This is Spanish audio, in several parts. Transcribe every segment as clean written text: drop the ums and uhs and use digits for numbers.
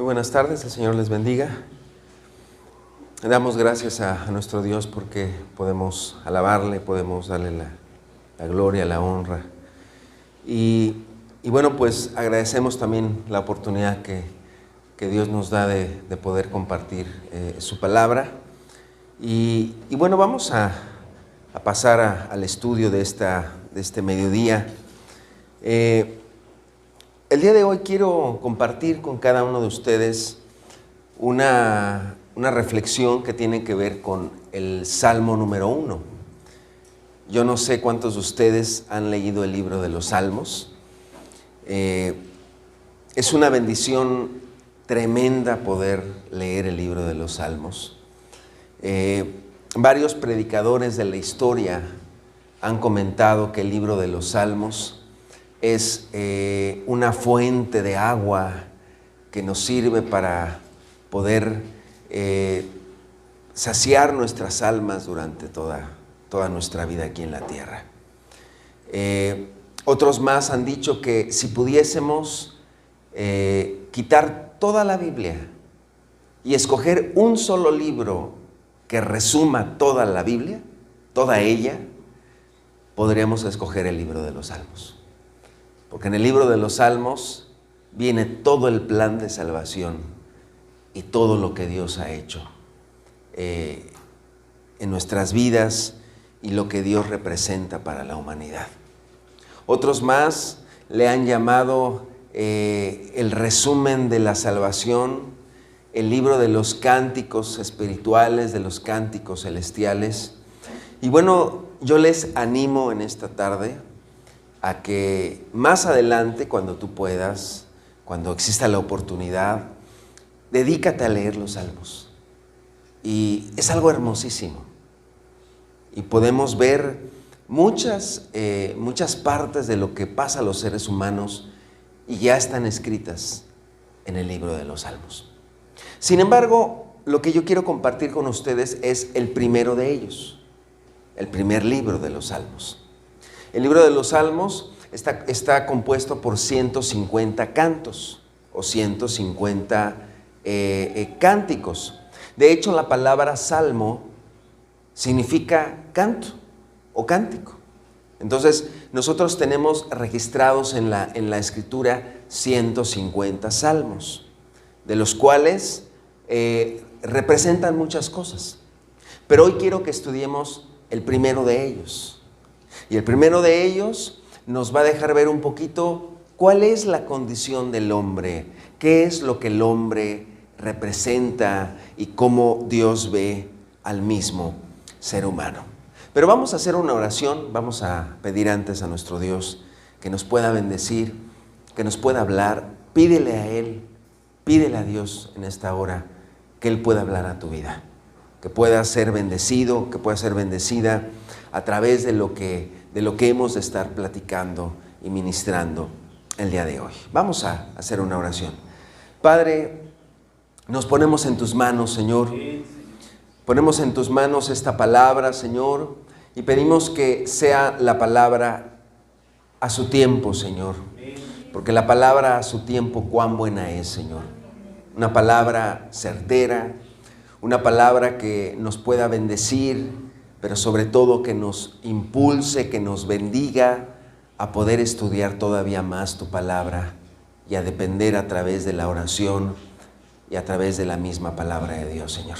buenas tardes, el Señor les bendiga. Le damos gracias a nuestro Dios porque podemos alabarle, podemos darle la gloria, la honra. Y bueno, pues agradecemos también la oportunidad que Dios nos da de poder compartir su palabra. Y bueno, vamos a pasar al estudio de este mediodía. El día de hoy quiero compartir con cada uno de ustedes una reflexión que tiene que ver con el Salmo número 1. Yo no sé cuántos de ustedes han leído el libro de los Salmos. Es una bendición tremenda poder leer el libro de los Salmos. Varios predicadores de la historia han comentado que el libro de los Salmos es una fuente de agua que nos sirve para poder saciar nuestras almas durante toda nuestra vida aquí en la tierra. Otros más han dicho que si pudiésemos quitar toda la Biblia y escoger un solo libro que resuma toda la Biblia, toda ella, podríamos escoger el libro de los Salmos. Porque en el libro de los Salmos viene todo el plan de salvación y todo lo que Dios ha hecho en nuestras vidas y lo que Dios representa para la humanidad. Otros más le han llamado el resumen de la salvación, el libro de los cánticos espirituales, de los cánticos celestiales. Y bueno, yo les animo en esta tarde a que más adelante, cuando tú puedas, cuando exista la oportunidad, dedícate a leer los Salmos. Y es algo hermosísimo. Y podemos ver muchas partes de lo que pasa a los seres humanos y ya están escritas en el libro de los Salmos. Sin embargo, lo que yo quiero compartir con ustedes es el primero de ellos, el primer libro de los Salmos. El libro de los Salmos está compuesto por 150 cantos o 150 cánticos. De hecho, la palabra salmo significa canto o cántico. Entonces, nosotros tenemos registrados en la Escritura 150 salmos, de los cuales representan muchas cosas. Pero hoy quiero que estudiemos el primero de ellos. Y el primero de ellos nos va a dejar ver un poquito cuál es la condición del hombre, qué es lo que el hombre representa y cómo Dios ve al mismo ser humano. Pero vamos a hacer una oración, vamos a pedir antes a nuestro Dios que nos pueda bendecir, que nos pueda hablar. Pídele a Él, pídele a Dios en esta hora que Él pueda hablar a tu vida, que pueda ser bendecido, que pueda ser bendecida a través de lo que hemos de estar platicando y ministrando el día de hoy. Vamos a hacer una oración. Padre, nos ponemos en tus manos, Señor. Ponemos en tus manos esta palabra, Señor, y pedimos que sea la palabra a su tiempo, Señor. Porque la palabra a su tiempo, cuán buena es, Señor. Una palabra certera, una palabra que nos pueda bendecir, pero sobre todo que nos impulse, que nos bendiga a poder estudiar todavía más tu palabra y a depender a través de la oración y a través de la misma palabra de Dios, Señor.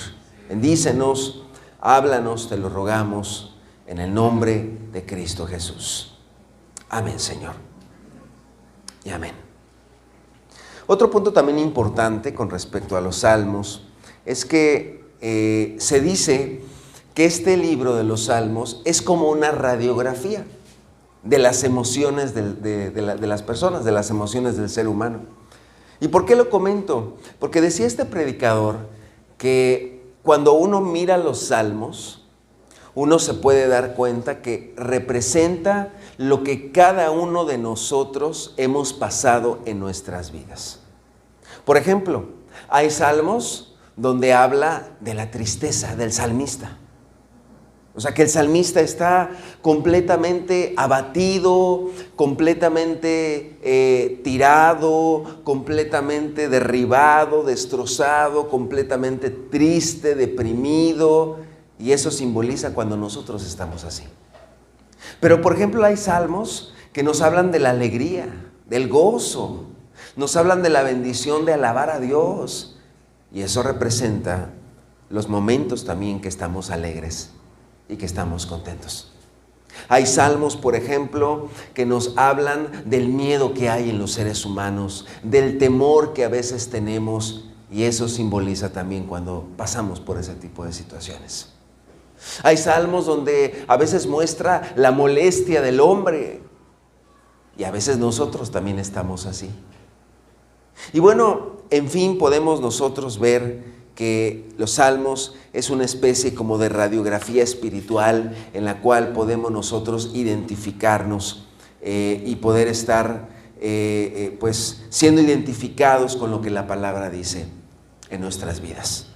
Bendícenos, háblanos, te lo rogamos, en el nombre de Cristo Jesús. Amén, Señor. Y amén. Otro punto también importante con respecto a los Salmos es que se dice que este libro de los Salmos es como una radiografía de las emociones de las personas, de las emociones del ser humano. ¿Y por qué lo comento? Porque decía este predicador que cuando uno mira los Salmos, uno se puede dar cuenta que representa lo que cada uno de nosotros hemos pasado en nuestras vidas. Por ejemplo, hay salmos donde habla de la tristeza del salmista. O sea que el salmista está completamente abatido, completamente tirado, completamente derribado, destrozado, completamente triste, deprimido. Y eso simboliza cuando nosotros estamos así. Pero por ejemplo hay salmos que nos hablan de la alegría, del gozo. Nos hablan de la bendición de alabar a Dios. Y eso representa los momentos también que estamos alegres y que estamos contentos. Hay salmos, por ejemplo, que nos hablan del miedo que hay en los seres humanos, del temor que a veces tenemos, y eso simboliza también cuando pasamos por ese tipo de situaciones. Hay salmos donde a veces muestra la molestia del hombre, y a veces nosotros también estamos así. Y bueno, en fin, podemos nosotros ver que los salmos es una especie como de radiografía espiritual en la cual podemos nosotros identificarnos y poder estar pues siendo identificados con lo que la palabra dice en nuestras vidas.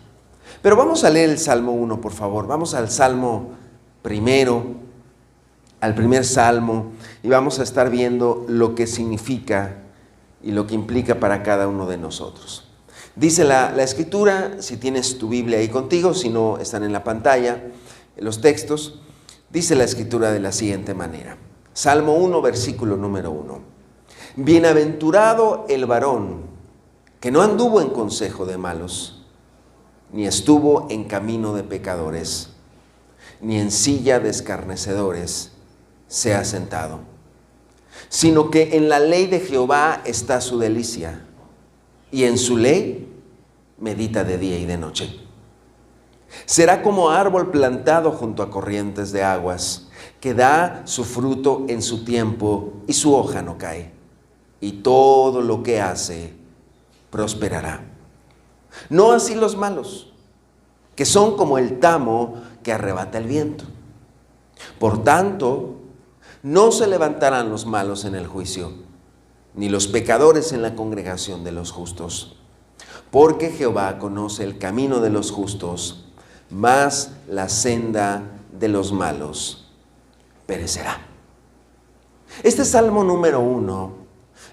Pero vamos a leer el Salmo 1, por favor. Vamos al Salmo primero, al primer Salmo, y vamos a estar viendo lo que significa y lo que implica para cada uno de nosotros. Dice la Escritura, si tienes tu Biblia ahí contigo, si no están en la pantalla, en los textos, dice la Escritura de la siguiente manera. Salmo 1, versículo número 1. Bienaventurado el varón que no anduvo en consejo de malos, ni estuvo en camino de pecadores, ni en silla de escarnecedores se ha sentado, sino que en la ley de Jehová está su delicia, y en su ley medita de día y de noche. Será como árbol plantado junto a corrientes de aguas, que da su fruto en su tiempo y su hoja no cae, y todo lo que hace prosperará. No así los malos, que son como el tamo que arrebata el viento. Por tanto, no se levantarán los malos en el juicio, ni los pecadores en la congregación de los justos. Porque Jehová conoce el camino de los justos, mas la senda de los malos perecerá. Este Salmo número 1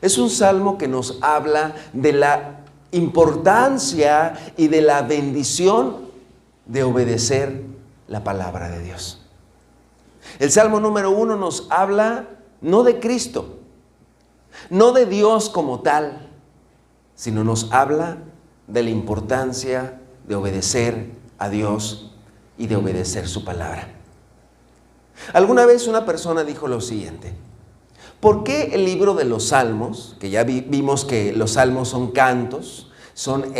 es un salmo que nos habla de la importancia y de la bendición de obedecer la palabra de Dios. El Salmo número 1 nos habla no de Cristo, no de Dios como tal, sino nos habla de la importancia de obedecer a Dios y de obedecer su palabra. Alguna vez una persona dijo lo siguiente: ¿por qué el libro de los Salmos, que ya vimos que los Salmos son cantos, son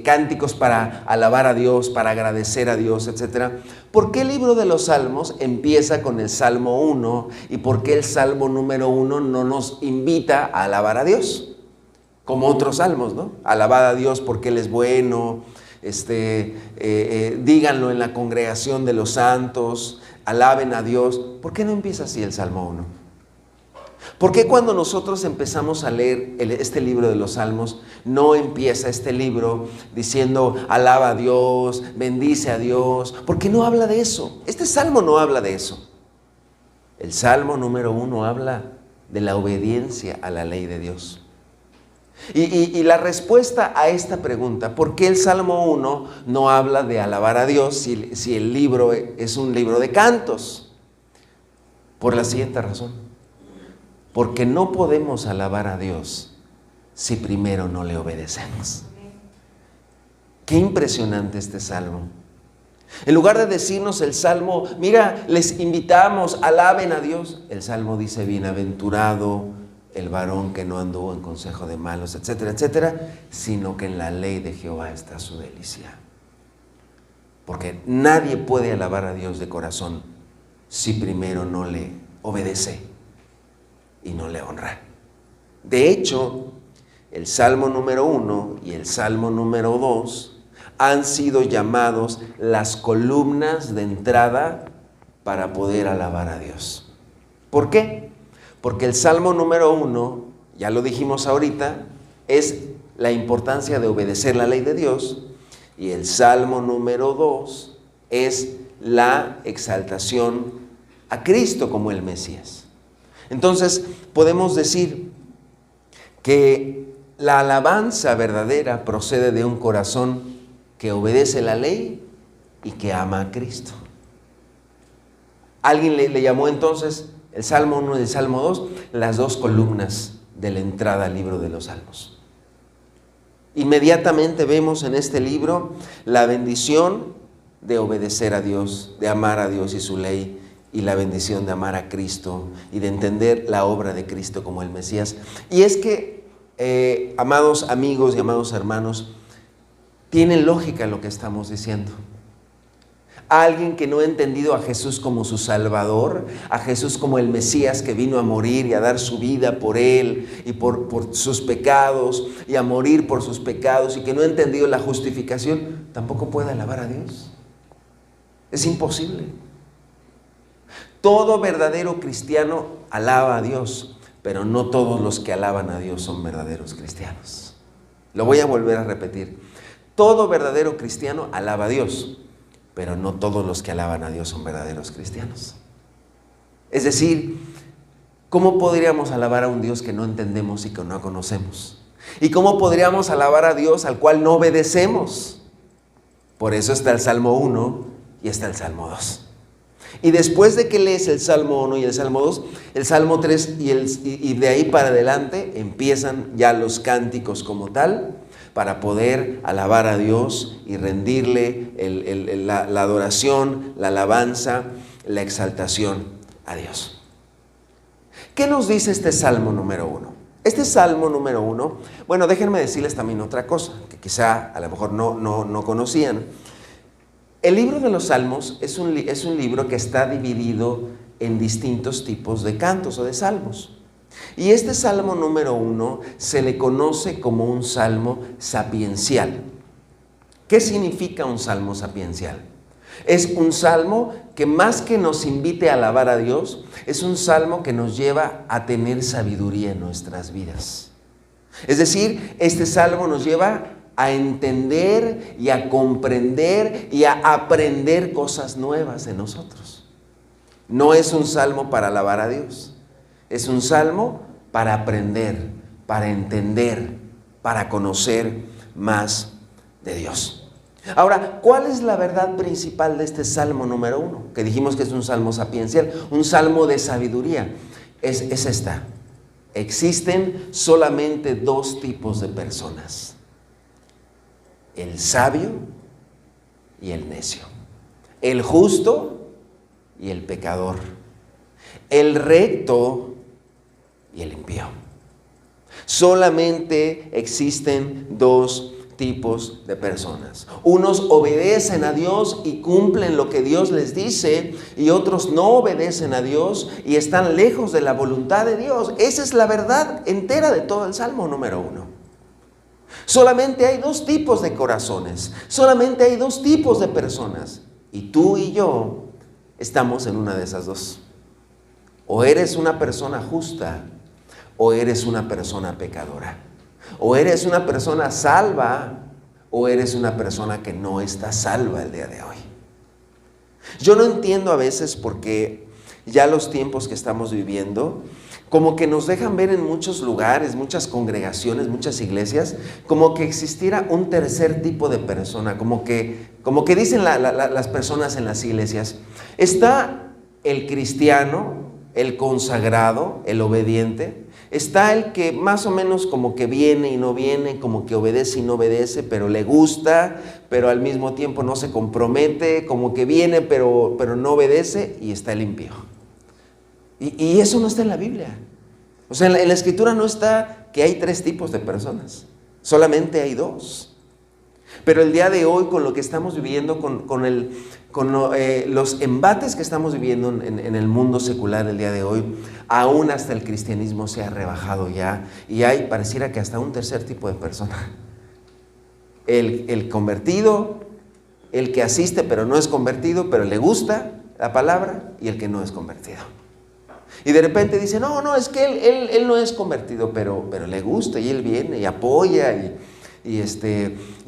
cánticos para alabar a Dios, para agradecer a Dios, etcétera? ¿Por qué el libro de los Salmos empieza con el Salmo 1 y por qué el Salmo número 1 no nos invita a alabar a Dios? Como otros salmos, ¿no? Alabad a Dios porque Él es bueno, díganlo en la congregación de los santos, alaben a Dios. ¿Por qué no empieza así el Salmo 1? ¿Por qué cuando nosotros empezamos a leer este libro de los Salmos, no empieza este libro diciendo alaba a Dios, bendice a Dios? ¿Por qué no habla de eso? Este Salmo no habla de eso. El Salmo número 1 habla de la obediencia a la ley de Dios. Y la respuesta a esta pregunta, ¿por qué el Salmo 1 no habla de alabar a Dios si el libro es un libro de cantos? Por la siguiente razón: porque no podemos alabar a Dios si primero no le obedecemos. Qué impresionante este Salmo. En lugar de decirnos el Salmo, mira, les invitamos, alaben a Dios, el Salmo dice, bienaventurado el varón que no anduvo en consejo de malos, etcétera, etcétera, sino que en la ley de Jehová está su delicia. Porque nadie puede alabar a Dios de corazón si primero no le obedece y no le honra. De hecho, el Salmo número 1 y el Salmo número 2 han sido llamados las columnas de entrada para poder alabar a Dios. ¿Por qué? Porque el Salmo número 1, ya lo dijimos ahorita, es la importancia de obedecer la ley de Dios, y el Salmo número 2 es la exaltación a Cristo como el Mesías. Entonces, podemos decir que la alabanza verdadera procede de un corazón que obedece la ley y que ama a Cristo. Alguien le llamó entonces el Salmo 1 y el Salmo 2 las dos columnas de la entrada al libro de los Salmos. Inmediatamente vemos en este libro la bendición de obedecer a Dios, de amar a Dios y su ley, y la bendición de amar a Cristo y de entender la obra de Cristo como el Mesías. Y es que, amados amigos y amados hermanos, tiene lógica lo que estamos diciendo. Alguien que no ha entendido a Jesús como su Salvador, a Jesús como el Mesías que vino a morir y a dar su vida por él y por sus pecados y a morir por sus pecados, y que no ha entendido la justificación, tampoco puede alabar a Dios. Es imposible. Todo verdadero cristiano alaba a Dios, pero no todos los que alaban a Dios son verdaderos cristianos. Lo voy a volver a repetir. Todo verdadero cristiano alaba a Dios, pero no todos los que alaban a Dios son verdaderos cristianos. Es decir, ¿cómo podríamos alabar a un Dios que no entendemos y que no conocemos? ¿Y cómo podríamos alabar a Dios al cual no obedecemos? Por eso está el Salmo 1 y está el Salmo 2. Y después de que lees el Salmo 1 y el Salmo 2, el Salmo 3 y de ahí para adelante empiezan ya los cánticos como tal, para poder alabar a Dios y rendirle la adoración, la alabanza, la exaltación a Dios. ¿Qué nos dice este Salmo número 1? Este Salmo número 1, bueno, déjenme decirles también otra cosa, que quizá a lo mejor no conocían. El libro de los Salmos es un libro que está dividido en distintos tipos de cantos o de salmos. Y este Salmo número 1 se le conoce como un salmo sapiencial. ¿Qué significa un salmo sapiencial? Es un salmo que más que nos invite a alabar a Dios, es un salmo que nos lleva a tener sabiduría en nuestras vidas. Es decir, este salmo nos lleva a entender y a comprender y a aprender cosas nuevas de nosotros. No es un salmo para alabar a Dios. Es un salmo para aprender, para entender, para conocer más de Dios. Ahora, ¿cuál es la verdad principal de este Salmo número 1? Que dijimos que es un salmo sapiencial, un salmo de sabiduría. Es esta. Existen solamente dos tipos de personas: el sabio y el necio, el justo y el pecador, el recto y el impío. Solamente existen dos tipos de personas. Unos obedecen a Dios y cumplen lo que Dios les dice, y otros no obedecen a Dios y están lejos de la voluntad de Dios. Esa es la verdad entera de todo el Salmo número 1. Solamente hay dos tipos de corazones, solamente hay dos tipos de personas, y tú y yo estamos en una de esas dos. O eres una persona justa, o eres una persona pecadora. O eres una persona salva, o eres una persona que no está salva el día de hoy. Yo no entiendo a veces por qué ya los tiempos que estamos viviendo, como que nos dejan ver en muchos lugares, muchas congregaciones, muchas iglesias, como que existiera un tercer tipo de persona, como que dicen las personas en las iglesias. Está el cristiano, el consagrado, el obediente. Está el que más o menos como que viene y no viene, como que obedece y no obedece, pero le gusta, pero al mismo tiempo no se compromete, como que viene pero no obedece. Y está el impío. Y eso no está en la Biblia. O sea, en la Escritura no está que hay tres tipos de personas, solamente hay dos. Pero el día de hoy, con lo que estamos viviendo, los embates que estamos viviendo en el mundo secular el día de hoy, aún hasta el cristianismo se ha rebajado ya, y hay, pareciera que hasta un tercer tipo de persona. El convertido, el que asiste pero no es convertido, pero le gusta la palabra, y el que no es convertido. Y de repente dice, no, es que él no es convertido, pero le gusta, y él viene y apoya, y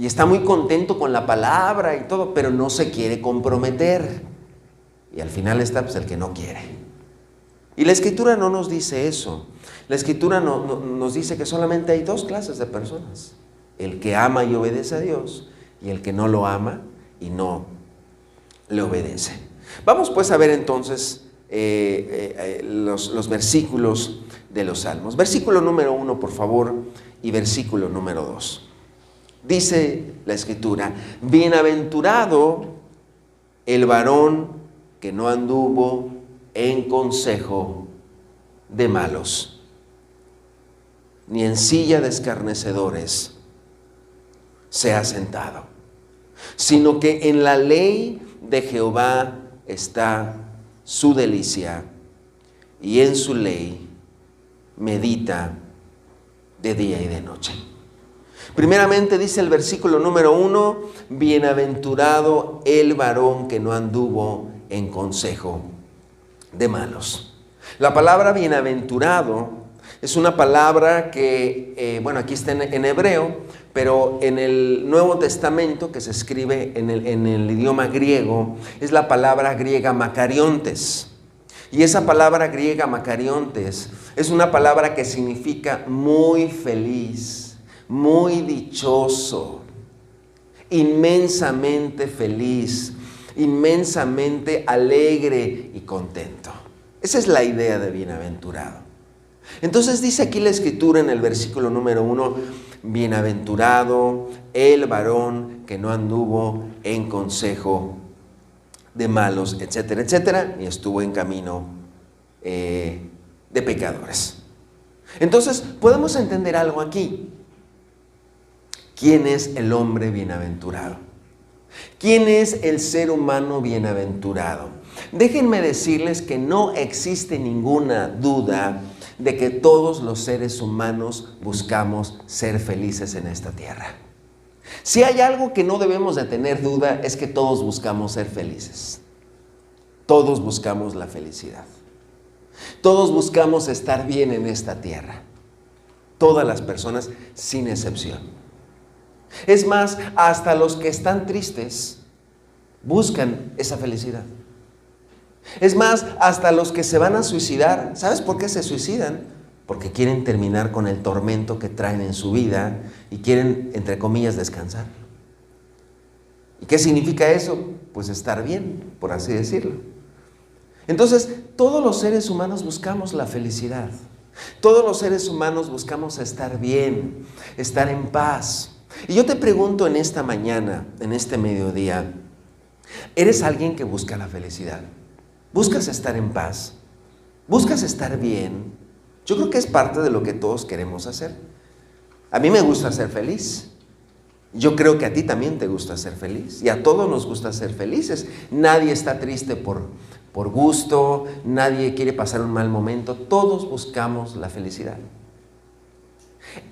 está muy contento con la palabra y todo, pero no se quiere comprometer. Y al final está pues el que no quiere. Y la Escritura no nos dice eso. La Escritura nos dice que solamente hay dos clases de personas: el que ama y obedece a Dios, y el que no lo ama y no le obedece. Vamos pues a ver entonces los versículos de los Salmos. Versículo número 1, por favor, y versículo número 2. Dice la Escritura: bienaventurado el varón que no anduvo en consejo de malos, ni en silla de escarnecedores se ha sentado, sino que en la ley de Jehová está su delicia, y en su ley medita de día y de noche. Primeramente dice el versículo número 1, bienaventurado el varón que no anduvo en consejo de malos. La palabra bienaventurado es una palabra que, aquí está en hebreo, pero en el Nuevo Testamento, que se escribe en el idioma griego, es la palabra griega macariontes. Y esa palabra griega macariontes es una palabra que significa muy feliz, muy dichoso, inmensamente feliz, inmensamente alegre y contento. Esa es la idea de bienaventurado. Entonces dice aquí la Escritura en el versículo número 1, bienaventurado el varón que no anduvo en consejo de malos, etcétera, etcétera, ni estuvo en camino de pecadores. Entonces podemos entender algo aquí. ¿Quién es el hombre bienaventurado? ¿Quién es el ser humano bienaventurado? Déjenme decirles que no existe ninguna duda de que todos los seres humanos buscamos ser felices en esta tierra. Si hay algo que no debemos de tener duda, es que todos buscamos ser felices. Todos buscamos la felicidad. Todos buscamos estar bien en esta tierra. Todas las personas, sin excepción. Es más, hasta los que están tristes buscan esa felicidad. Es más, hasta los que se van a suicidar, ¿sabes por qué se suicidan? Porque quieren terminar con el tormento que traen en su vida y quieren, entre comillas, descansar. ¿Y qué significa eso? Pues estar bien, por así decirlo. Entonces, todos los seres humanos buscamos la felicidad. Todos los seres humanos buscamos estar bien, estar en paz. Y yo te pregunto en esta mañana, en este mediodía, ¿eres alguien que busca la felicidad? ¿Buscas estar en paz? ¿Buscas estar bien? Yo creo que es parte de lo que todos queremos hacer. A mí me gusta ser feliz. Yo creo que a ti también te gusta ser feliz. Y a todos nos gusta ser felices. Nadie está triste por gusto. Nadie quiere pasar un mal momento. Todos buscamos la felicidad.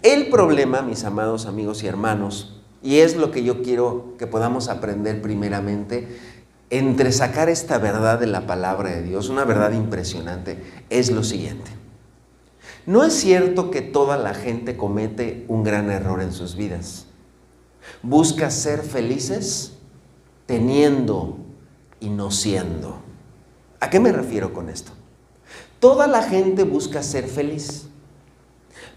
El problema, mis amados amigos y hermanos, y es lo que yo quiero que podamos aprender primeramente, entre sacar esta verdad de la palabra de Dios, una verdad impresionante, es lo siguiente. No es cierto que toda la gente comete un gran error en sus vidas. Busca ser felices teniendo y no siendo. ¿A qué me refiero con esto? Toda la gente busca ser feliz,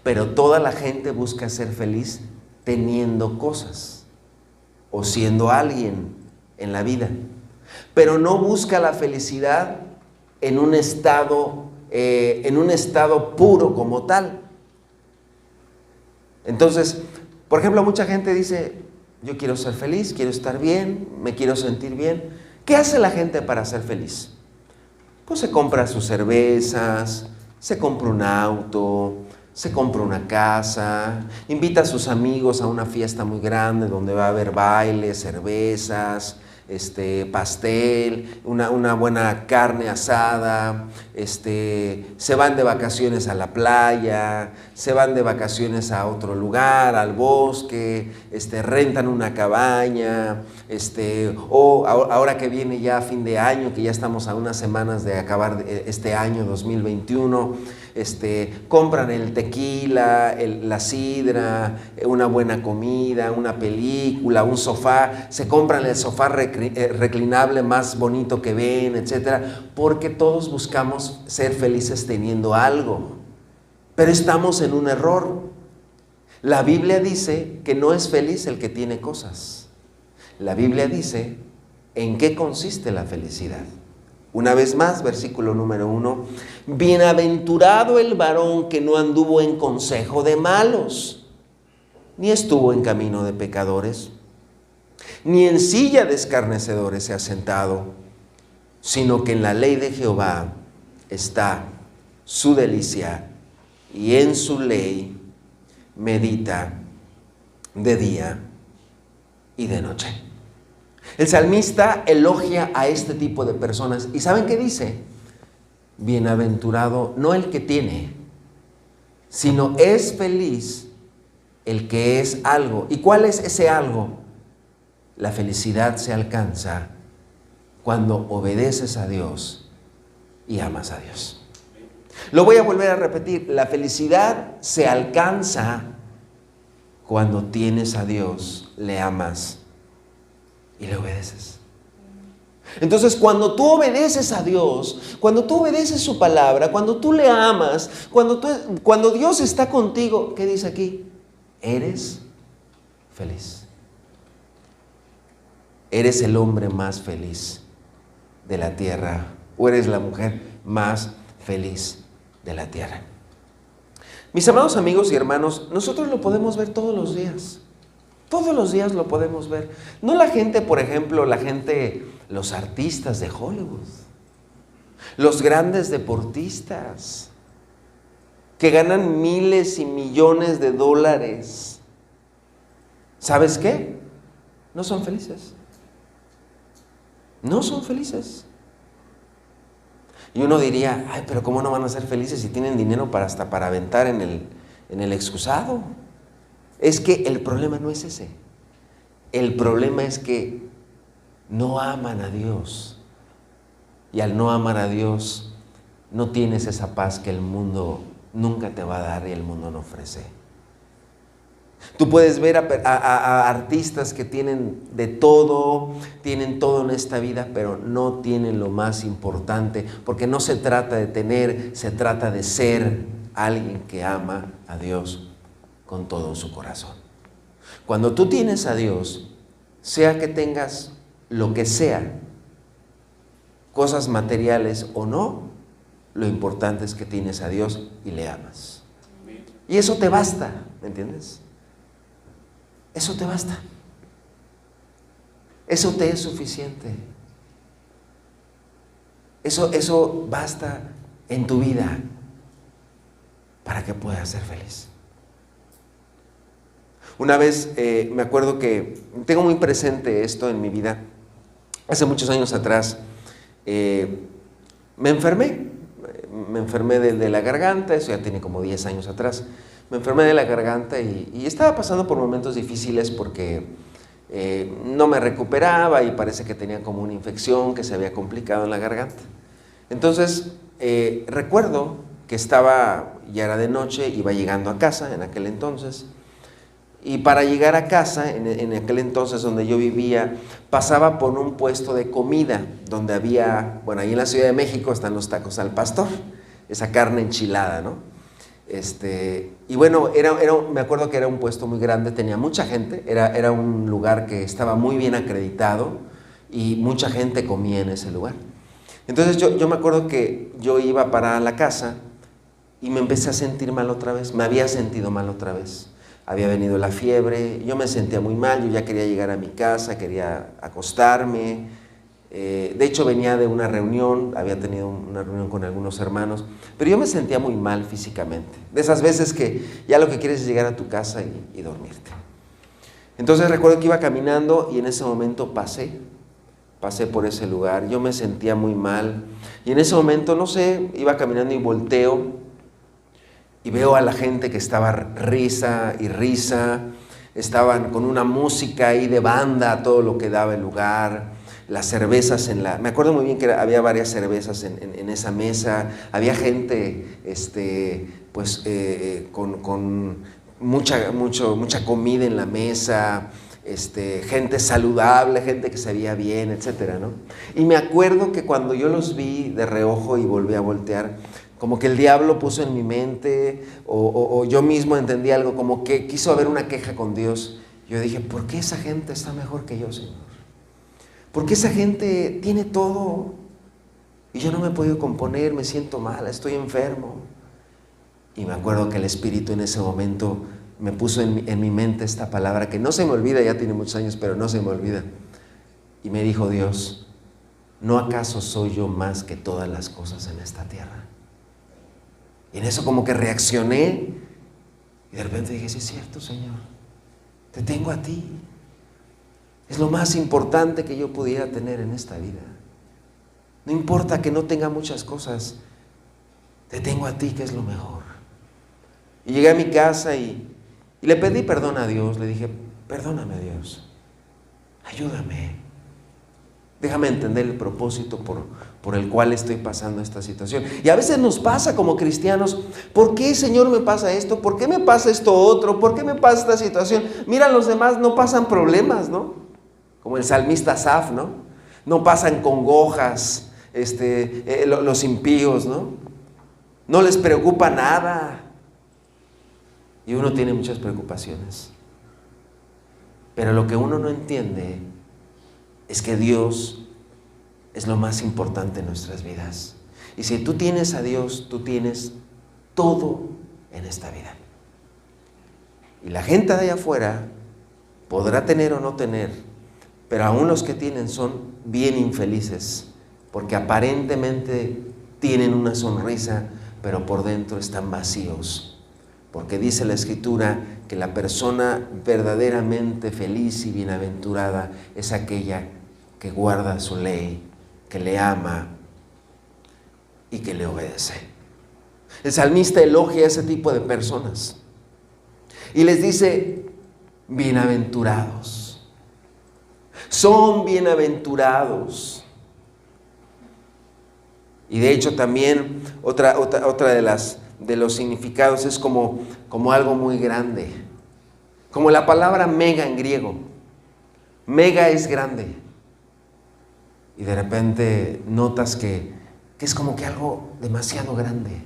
pero toda la gente busca ser feliz teniendo cosas o siendo alguien en la vida, pero no busca la felicidad en un estado puro como tal. Entonces, por ejemplo, mucha gente dice, yo quiero ser feliz, quiero estar bien, me quiero sentir bien. ¿Qué hace la gente para ser feliz? Pues se compra sus cervezas, se compra un auto, se compra una casa, invita a sus amigos a una fiesta muy grande donde va a haber bailes, cervezas, pastel, una buena carne asada, se van de vacaciones a la playa, se van de vacaciones a otro lugar, al bosque, rentan una cabaña, O ahora que viene ya fin de año, que ya estamos a unas semanas de acabar este año 2021, compran el tequila, la sidra, una buena comida, una película, un sofá, se compran el sofá reclinable más bonito que ven, etcétera, porque todos buscamos ser felices teniendo algo. Pero estamos en un error. La Biblia dice que no es feliz el que tiene cosas. La Biblia dice en qué consiste la felicidad. Una vez más, versículo número 1. Bienaventurado el varón que no anduvo en consejo de malos, ni estuvo en camino de pecadores, ni en silla de escarnecedores se ha sentado, sino que en la ley de Jehová está su delicia, y en su ley medita de día y de noche. El salmista elogia a este tipo de personas. ¿Y saben qué dice? Bienaventurado no el que tiene, sino es feliz el que es algo. ¿Y cuál es ese algo? La felicidad se alcanza cuando obedeces a Dios y amas a Dios. Lo voy a volver a repetir, la felicidad se alcanza cuando tienes a Dios, le amas y le obedeces. Entonces, cuando tú obedeces a Dios, cuando tú obedeces su palabra, cuando tú le amas, cuando Dios está contigo, ¿qué dice aquí? Eres feliz. Eres el hombre más feliz de la tierra, o eres la mujer más feliz de la tierra. Mis amados amigos y hermanos, nosotros lo podemos ver todos los días. Todos los días lo podemos ver. No la gente, por ejemplo, los artistas de Hollywood, los grandes deportistas que ganan miles y millones de dólares. ¿Sabes qué? No son felices. No son felices. Y uno diría, ay, pero ¿cómo no van a ser felices si tienen dinero hasta para aventar en el excusado? Es que el problema no es ese. El problema es que no aman a Dios. Y al no amar a Dios, no tienes esa paz que el mundo nunca te va a dar y el mundo no ofrece. Tú puedes ver a artistas que tienen todo en esta vida, pero no tienen lo más importante, porque no se trata de tener, se trata de ser alguien que ama a Dios con todo su corazón. Cuando tú tienes a Dios, sea que tengas lo que sea, cosas materiales o no, lo importante es que tienes a Dios y le amas. Y eso te basta, ¿me entiendes? Eso te basta. Eso te es suficiente. Eso basta en tu vida para que puedas ser feliz. Una vez me acuerdo que tengo muy presente esto en mi vida. Hace muchos años atrás me enfermé de la garganta. Eso ya tiene como 10 años atrás. Me enfermé de la garganta y estaba pasando por momentos difíciles porque no me recuperaba y parece que tenía como una infección que se había complicado en la garganta. Entonces, recuerdo que ya era de noche, iba llegando a casa en aquel entonces, y para llegar a casa, en aquel entonces donde yo vivía, pasaba por un puesto de comida, donde había, bueno, ahí en la Ciudad de México están los tacos al pastor, esa carne enchilada, ¿no? Y bueno, me acuerdo que era un puesto muy grande, tenía mucha gente, era un lugar que estaba muy bien acreditado y mucha gente comía en ese lugar. Entonces yo me acuerdo que yo iba para la casa y me empecé a sentir mal otra vez, me había sentido mal otra vez. Había venido la fiebre, yo me sentía muy mal, yo ya quería llegar a mi casa, quería acostarme. De hecho venía de una reunión, había tenido una reunión con algunos hermanos, pero yo me sentía muy mal físicamente. De esas veces que ya lo que quieres es llegar a tu casa y dormirte. Entonces recuerdo que iba caminando y en ese momento pasé por ese lugar, yo me sentía muy mal y en ese momento, no sé, iba caminando y volteo y veo a la gente que estaba risa y risa, estaban con una música ahí de banda, a todo lo que daba el lugar, las cervezas me acuerdo muy bien que había varias cervezas en esa mesa, había gente con mucha comida en la mesa, gente saludable, gente que se veía bien, etcétera, ¿no? Y me acuerdo que cuando yo los vi de reojo y volví a voltear, como que el diablo puso en mi mente, o yo mismo entendí algo, como que quiso haber una queja con Dios. Yo dije, ¿por qué esa gente está mejor que yo, Señor? ¿Por qué esa gente tiene todo y yo no me he podido componer, me siento mal, estoy enfermo? Y me acuerdo que el Espíritu en ese momento me puso en mi mente esta palabra que no se me olvida, ya tiene muchos años, pero no se me olvida. Y me dijo Dios, ¿no acaso soy yo más que todas las cosas en esta tierra? Y en eso como que reaccioné y de repente dije, sí es cierto, Señor, te tengo a ti. Es lo más importante que yo pudiera tener en esta vida. No importa que no tenga muchas cosas, te tengo a ti, que es lo mejor. Y llegué a mi casa y le pedí perdón a Dios, le dije, perdóname Dios, ayúdame. Déjame entender el propósito por el cual estoy pasando esta situación. Y a veces nos pasa como cristianos, ¿por qué, Señor, me pasa esto? ¿Por qué me pasa esto otro? ¿Por qué me pasa esta situación? Mira, los demás no pasan problemas, ¿no? Como el salmista Asaf, ¿no? No pasan congojas, los impíos, ¿no? No les preocupa nada. Y uno tiene muchas preocupaciones. Pero lo que uno no entiende es que Dios es lo más importante en nuestras vidas. Y si tú tienes a Dios, tú tienes todo en esta vida. Y la gente de allá afuera podrá tener o no tener, pero aún los que tienen son bien infelices, porque aparentemente tienen una sonrisa, pero por dentro están vacíos. Porque dice la Escritura que la persona verdaderamente feliz y bienaventurada es aquella que guarda su ley, que le ama y que le obedece. El salmista elogia a ese tipo de personas y les dice, bienaventurados. Son bienaventurados. Y de hecho también otra de los significados es como algo muy grande. Como la palabra mega en griego. Mega es grande. Y de repente notas que es como que algo demasiado grande.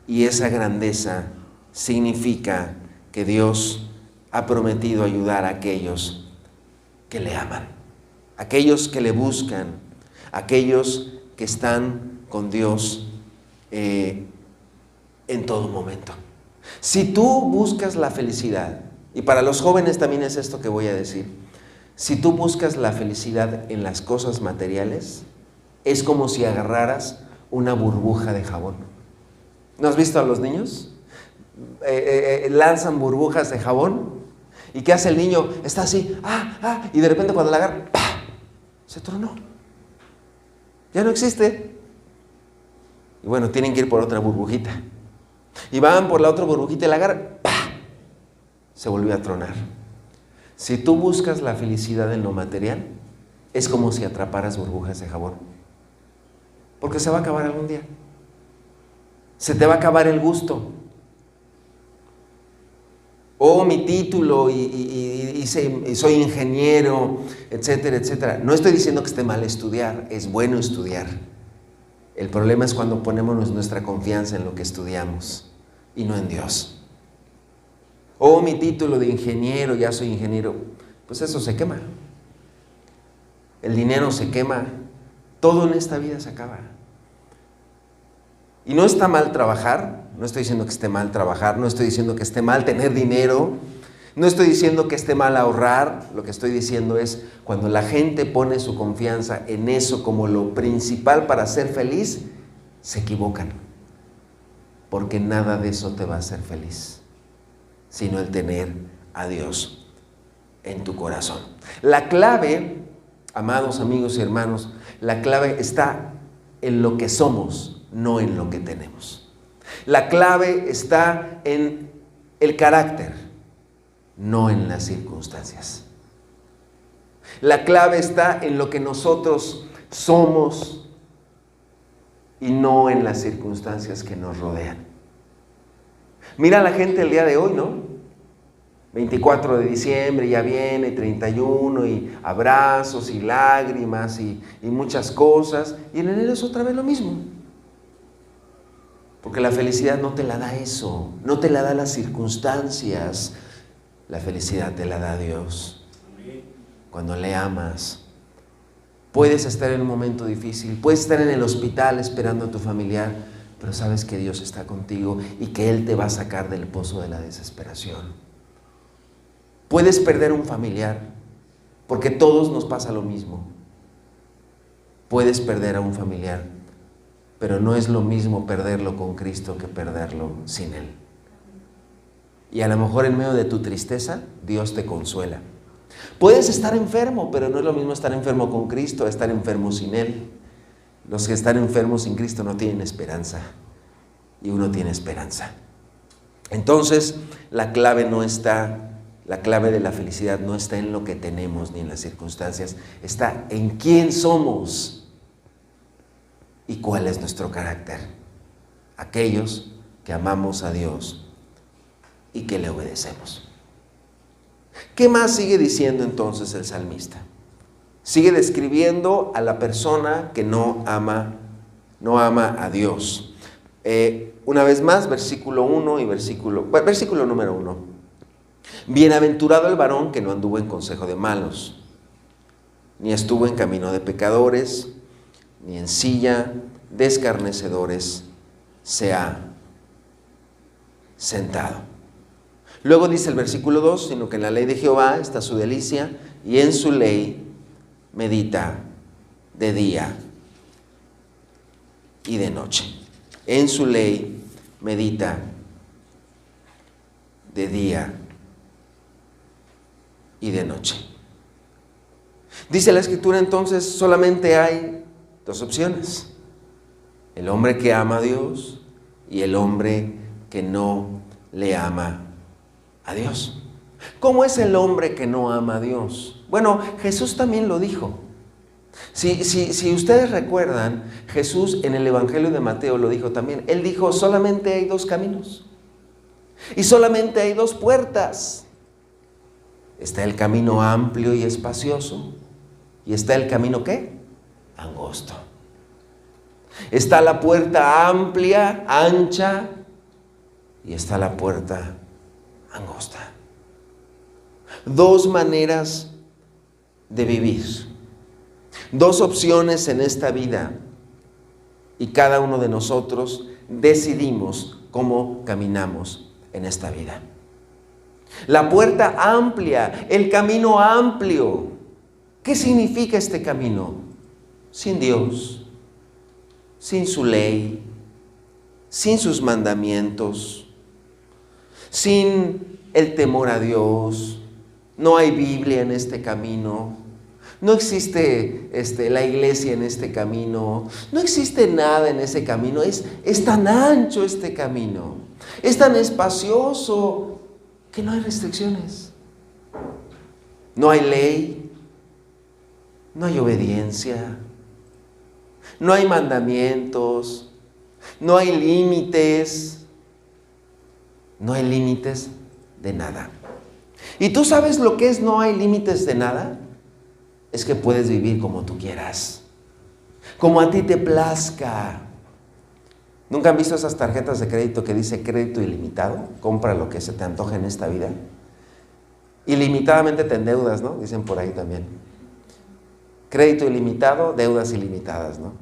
Y esa grandeza significa que Dios ha prometido ayudar a aquellos que le aman, aquellos que le buscan, aquellos que están con Dios en todo momento. Si tú buscas la felicidad, y para los jóvenes también es esto que voy a decir, si tú buscas la felicidad en las cosas materiales, es como si agarraras una burbuja de jabón. ¿No has visto a los niños? Lanzan burbujas de jabón. ¿Y qué hace el niño? Está así, y de repente cuando la agarra, ¡pah!, se tronó. Ya no existe. Y bueno, tienen que ir por otra burbujita. Y van por la otra burbujita y la agarran, ¡pah!, se volvió a tronar. Si tú buscas la felicidad en lo material, es como si atraparas burbujas de jabón. Porque se va a acabar algún día. Se te va a acabar el gusto. Mi título y soy ingeniero, etcétera, etcétera. No estoy diciendo que esté mal estudiar, es bueno estudiar. El problema es cuando ponemos nuestra confianza en lo que estudiamos y no en Dios. Mi título de ingeniero, ya soy ingeniero, pues eso se quema. El dinero se quema, todo en esta vida se acaba. Y no está mal trabajar, no estoy diciendo que esté mal trabajar, no estoy diciendo que esté mal tener dinero, no estoy diciendo que esté mal ahorrar, lo que estoy diciendo es cuando la gente pone su confianza en eso como lo principal para ser feliz, se equivocan, porque nada de eso te va a hacer feliz, sino el tener a Dios en tu corazón. La clave, amados amigos y hermanos, la clave está en lo que somos, no en lo que tenemos. La clave está en el carácter, no en las circunstancias. La clave está en lo que nosotros somos y no en las circunstancias que nos rodean. Mira a la gente el día de hoy, ¿no? 24 de diciembre, ya viene, 31, y abrazos y lágrimas y muchas cosas. Y en enero es otra vez lo mismo. Porque la felicidad no te la da eso, no te la da las circunstancias. La felicidad te la da Dios. Cuando le amas. Puedes estar en un momento difícil, puedes estar en el hospital esperando a tu familiar, pero sabes que Dios está contigo y que Él te va a sacar del pozo de la desesperación. Puedes perder un familiar, porque a todos nos pasa lo mismo. Puedes perder a un familiar, pero no es lo mismo perderlo con Cristo que perderlo sin Él. Y a lo mejor en medio de tu tristeza, Dios te consuela. Puedes estar enfermo, pero no es lo mismo estar enfermo con Cristo a estar enfermo sin Él. Los que están enfermos sin Cristo no tienen esperanza, y uno tiene esperanza. Entonces, la clave de la felicidad no está en lo que tenemos ni en las circunstancias, está en quién somos y cuál es nuestro carácter. Aquellos que amamos a Dios y que le obedecemos. ¿Qué más sigue diciendo entonces el salmista? Sigue describiendo a la persona que no ama a Dios. Una vez más, versículo 1 y versículo número 1. Bienaventurado el varón que no anduvo en consejo de malos, ni estuvo en camino de pecadores, ni en silla de escarnecedores se ha sentado. Luego dice el versículo 2, sino que en la ley de Jehová está su delicia, y en su ley medita de día y de noche. En su ley medita de día y de noche. Dice la Escritura entonces, solamente hay dos opciones: el hombre que ama a Dios y el hombre que no le ama a Dios. ¿Cómo es el hombre que no ama a Dios? Bueno, Jesús también lo dijo. Si ustedes recuerdan, Jesús en el Evangelio de Mateo lo dijo también. Él dijo, solamente hay dos caminos y solamente hay dos puertas. Está el camino amplio y espacioso, y está el camino, ¿qué? Angosto. Está la puerta amplia, ancha, y está la puerta angosta. Dos maneras de vivir, dos opciones en esta vida, y cada uno de nosotros decidimos cómo caminamos en esta vida. La puerta amplia, el camino amplio. ¿Qué significa este camino? Sin Dios, sin su ley, sin sus mandamientos, sin el temor a Dios. No hay Biblia en este camino. No existe la iglesia en este camino. No existe nada en ese camino. Es tan ancho este camino. Es tan espacioso que no hay restricciones. No hay ley. No hay obediencia. No hay mandamientos. No hay límites. No hay límites de nada. ¿Y tú sabes lo que es no hay límites de nada? Es que puedes vivir como tú quieras, como a ti te plazca. ¿Nunca han visto esas tarjetas de crédito que dice crédito ilimitado? Compra lo que se te antoje en esta vida. Ilimitadamente te endeudas, ¿no? Dicen por ahí también. Crédito ilimitado, deudas ilimitadas, ¿no?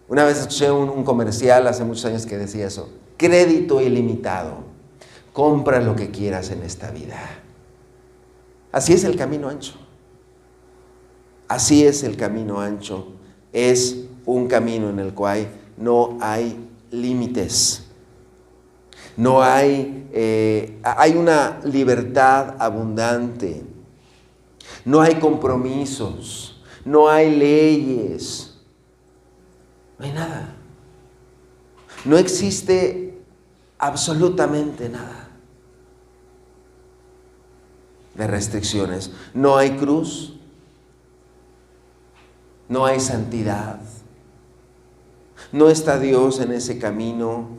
Una vez escuché un comercial hace muchos años que decía eso. Crédito ilimitado. Compra lo que quieras en esta vida. Así es el camino ancho. Así es el camino ancho. Es un camino en el cual no hay límites. No hay, hay una libertad abundante. No hay compromisos. No hay leyes. No hay nada. No existe absolutamente nada. de restricciones. No hay cruz, no hay santidad, no está Dios en ese camino,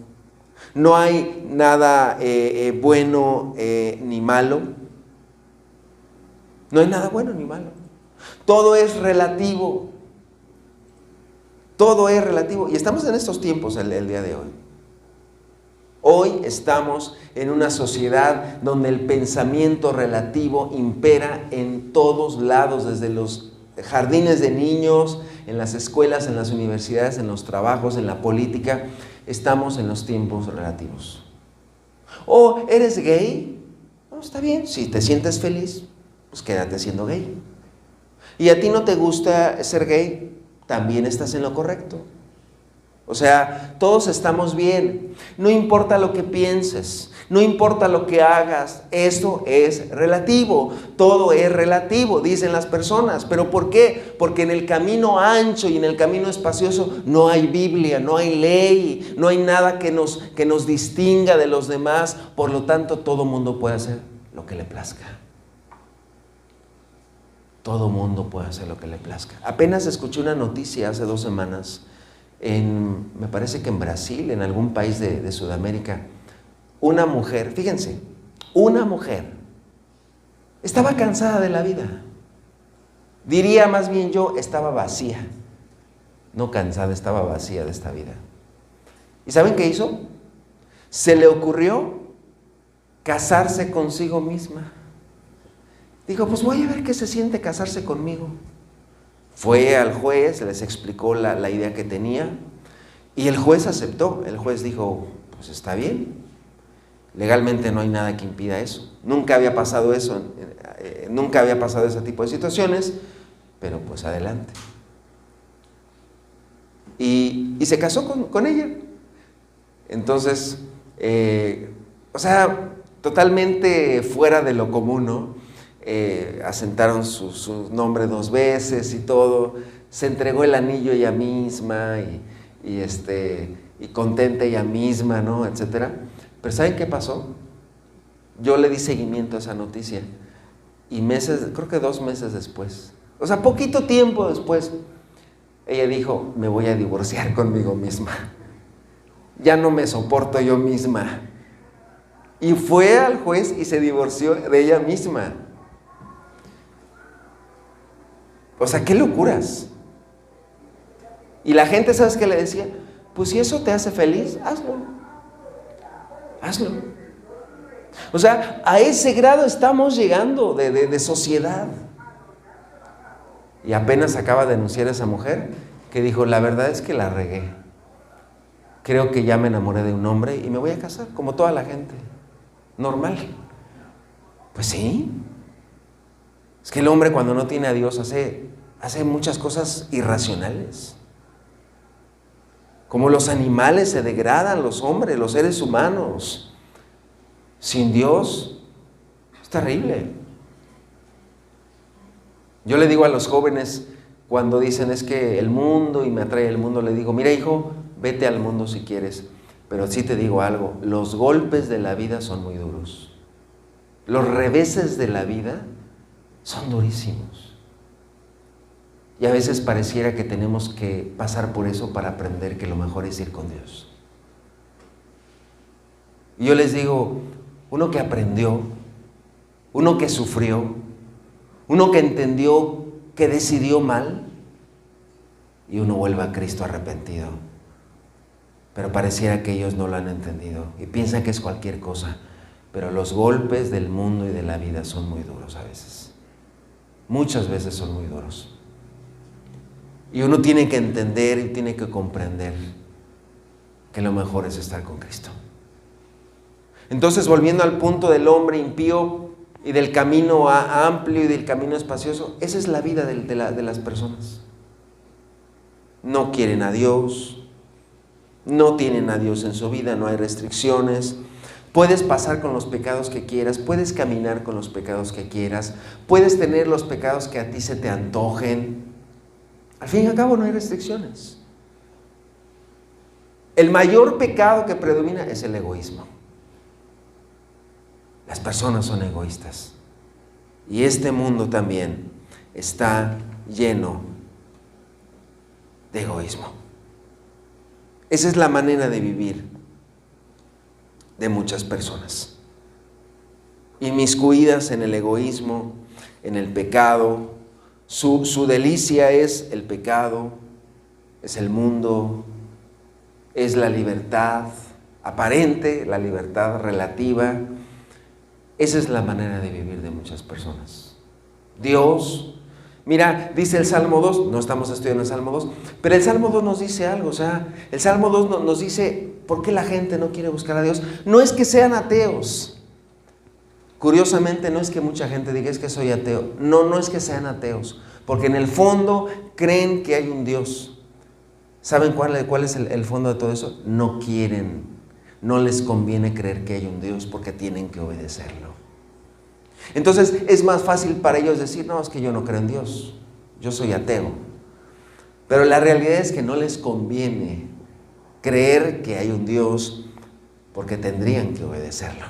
no hay nada bueno ni malo, no hay nada bueno ni malo. Todo es relativo, todo es relativo. Y estamos en estos tiempos el día de hoy. Hoy estamos en una sociedad donde el pensamiento relativo impera en todos lados, desde los jardines de niños, en las escuelas, en las universidades, en los trabajos, en la política. Estamos en los tiempos relativos. ¿O eres gay? No, está bien, si te sientes feliz, pues quédate siendo gay. ¿Y a ti no te gusta ser gay? También estás en lo correcto. O sea, todos estamos bien. No importa lo que pienses, no importa lo que hagas, eso es relativo. Todo es relativo, dicen las personas. ¿Pero por qué? Porque en el camino ancho y en el camino espacioso no hay Biblia, no hay ley, no hay nada que nos distinga de los demás. Por lo tanto, todo mundo puede hacer lo que le plazca. Todo mundo puede hacer lo que le plazca. Apenas escuché una noticia hace 2 semanas, me parece que en Brasil, en algún país de Sudamérica, una mujer, fíjense, una mujer estaba cansada de la vida. Diría más bien yo, estaba vacía. No cansada, estaba vacía de esta vida. ¿Y saben qué hizo? Se le ocurrió casarse consigo misma. Dijo, pues voy a ver qué se siente casarse conmigo. Fue al juez, les explicó la idea que tenía y el juez aceptó. El juez dijo, pues está bien, legalmente no hay nada que impida eso. Nunca había pasado eso, nunca había pasado ese tipo de situaciones, pero pues adelante. Y se casó con ella. Entonces, o sea, totalmente fuera de lo común, ¿no? Asentaron su nombre 2 veces y todo, se entregó el anillo ella misma y contenta ella misma, ¿no? Etcétera. Pero ¿saben qué pasó? Yo le di seguimiento a esa noticia y creo que 2 meses después, o sea, poquito tiempo después, ella dijo, me voy a divorciar conmigo misma, ya no me soporto yo misma. Y fue al juez y se divorció de ella misma. O sea, qué locuras. Y la gente, ¿sabes qué le decía? Pues si eso te hace feliz, hazlo. Hazlo. O sea, a ese grado estamos llegando de sociedad. Y apenas acaba de denunciar a esa mujer que dijo, la verdad es que la regué. Creo que ya me enamoré de un hombre y me voy a casar, como toda la gente. Normal. Pues sí. Es que el hombre cuando no tiene a Dios hace muchas cosas irracionales. Como los animales se degradan, los hombres, los seres humanos. Sin Dios es terrible. Yo le digo a los jóvenes cuando dicen es que el mundo y me atrae el mundo, le digo, mira hijo, vete al mundo si quieres, pero sí te digo algo, los golpes de la vida son muy duros. Los reveses de la vida son durísimos. Y a veces pareciera que tenemos que pasar por eso para aprender que lo mejor es ir con Dios. Y yo les digo, uno que aprendió, uno que sufrió, uno que entendió que decidió mal, y uno vuelve a Cristo arrepentido. Pero pareciera que ellos no lo han entendido y piensan que es cualquier cosa. Pero los golpes del mundo y de la vida son muy duros a veces. Muchas veces son muy duros. Y uno tiene que entender y tiene que comprender que lo mejor es estar con Cristo. Entonces, volviendo al punto del hombre impío y del camino amplio y del camino espacioso, esa es la vida de las personas. No quieren a Dios, no tienen a Dios en su vida, no hay restricciones. Puedes pasar con los pecados que quieras, puedes caminar con los pecados que quieras, puedes tener los pecados que a ti se te antojen. Al fin y al cabo no hay restricciones. El mayor pecado que predomina es el egoísmo. Las personas son egoístas. Y este mundo también está lleno de egoísmo. Esa es la manera de vivir de muchas personas, inmiscuidas en el egoísmo, en el pecado. Su delicia es el pecado, es el mundo, es la libertad aparente, la libertad relativa. Esa es la manera de vivir de muchas personas. Dios, mira, dice el Salmo 2, no estamos estudiando el Salmo 2, pero el Salmo 2 nos dice algo, o sea, el Salmo 2 nos dice por qué la gente no quiere buscar a Dios. No es que sean ateos. Curiosamente, no es que mucha gente diga, es que soy ateo. No, no es que sean ateos, porque en el fondo creen que hay un Dios. ¿Saben cuál es el fondo de todo eso? No quieren, no les conviene creer que hay un Dios porque tienen que obedecerlo. Entonces es más fácil para ellos decir, no, es que yo no creo en Dios, yo soy ateo. Pero la realidad es que no les conviene creer que hay un Dios porque tendrían que obedecerlo.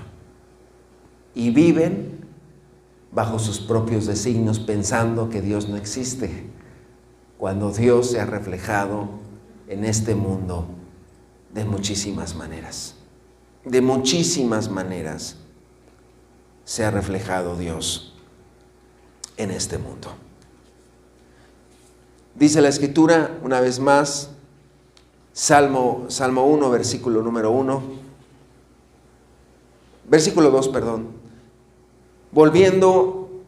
Y viven bajo sus propios designios pensando que Dios no existe, cuando Dios se ha reflejado en este mundo de muchísimas maneras. De muchísimas maneras se ha reflejado Dios en este mundo. Dice la Escritura, una vez más, Salmo 1, versículo número 1, versículo 2, perdón. Volviendo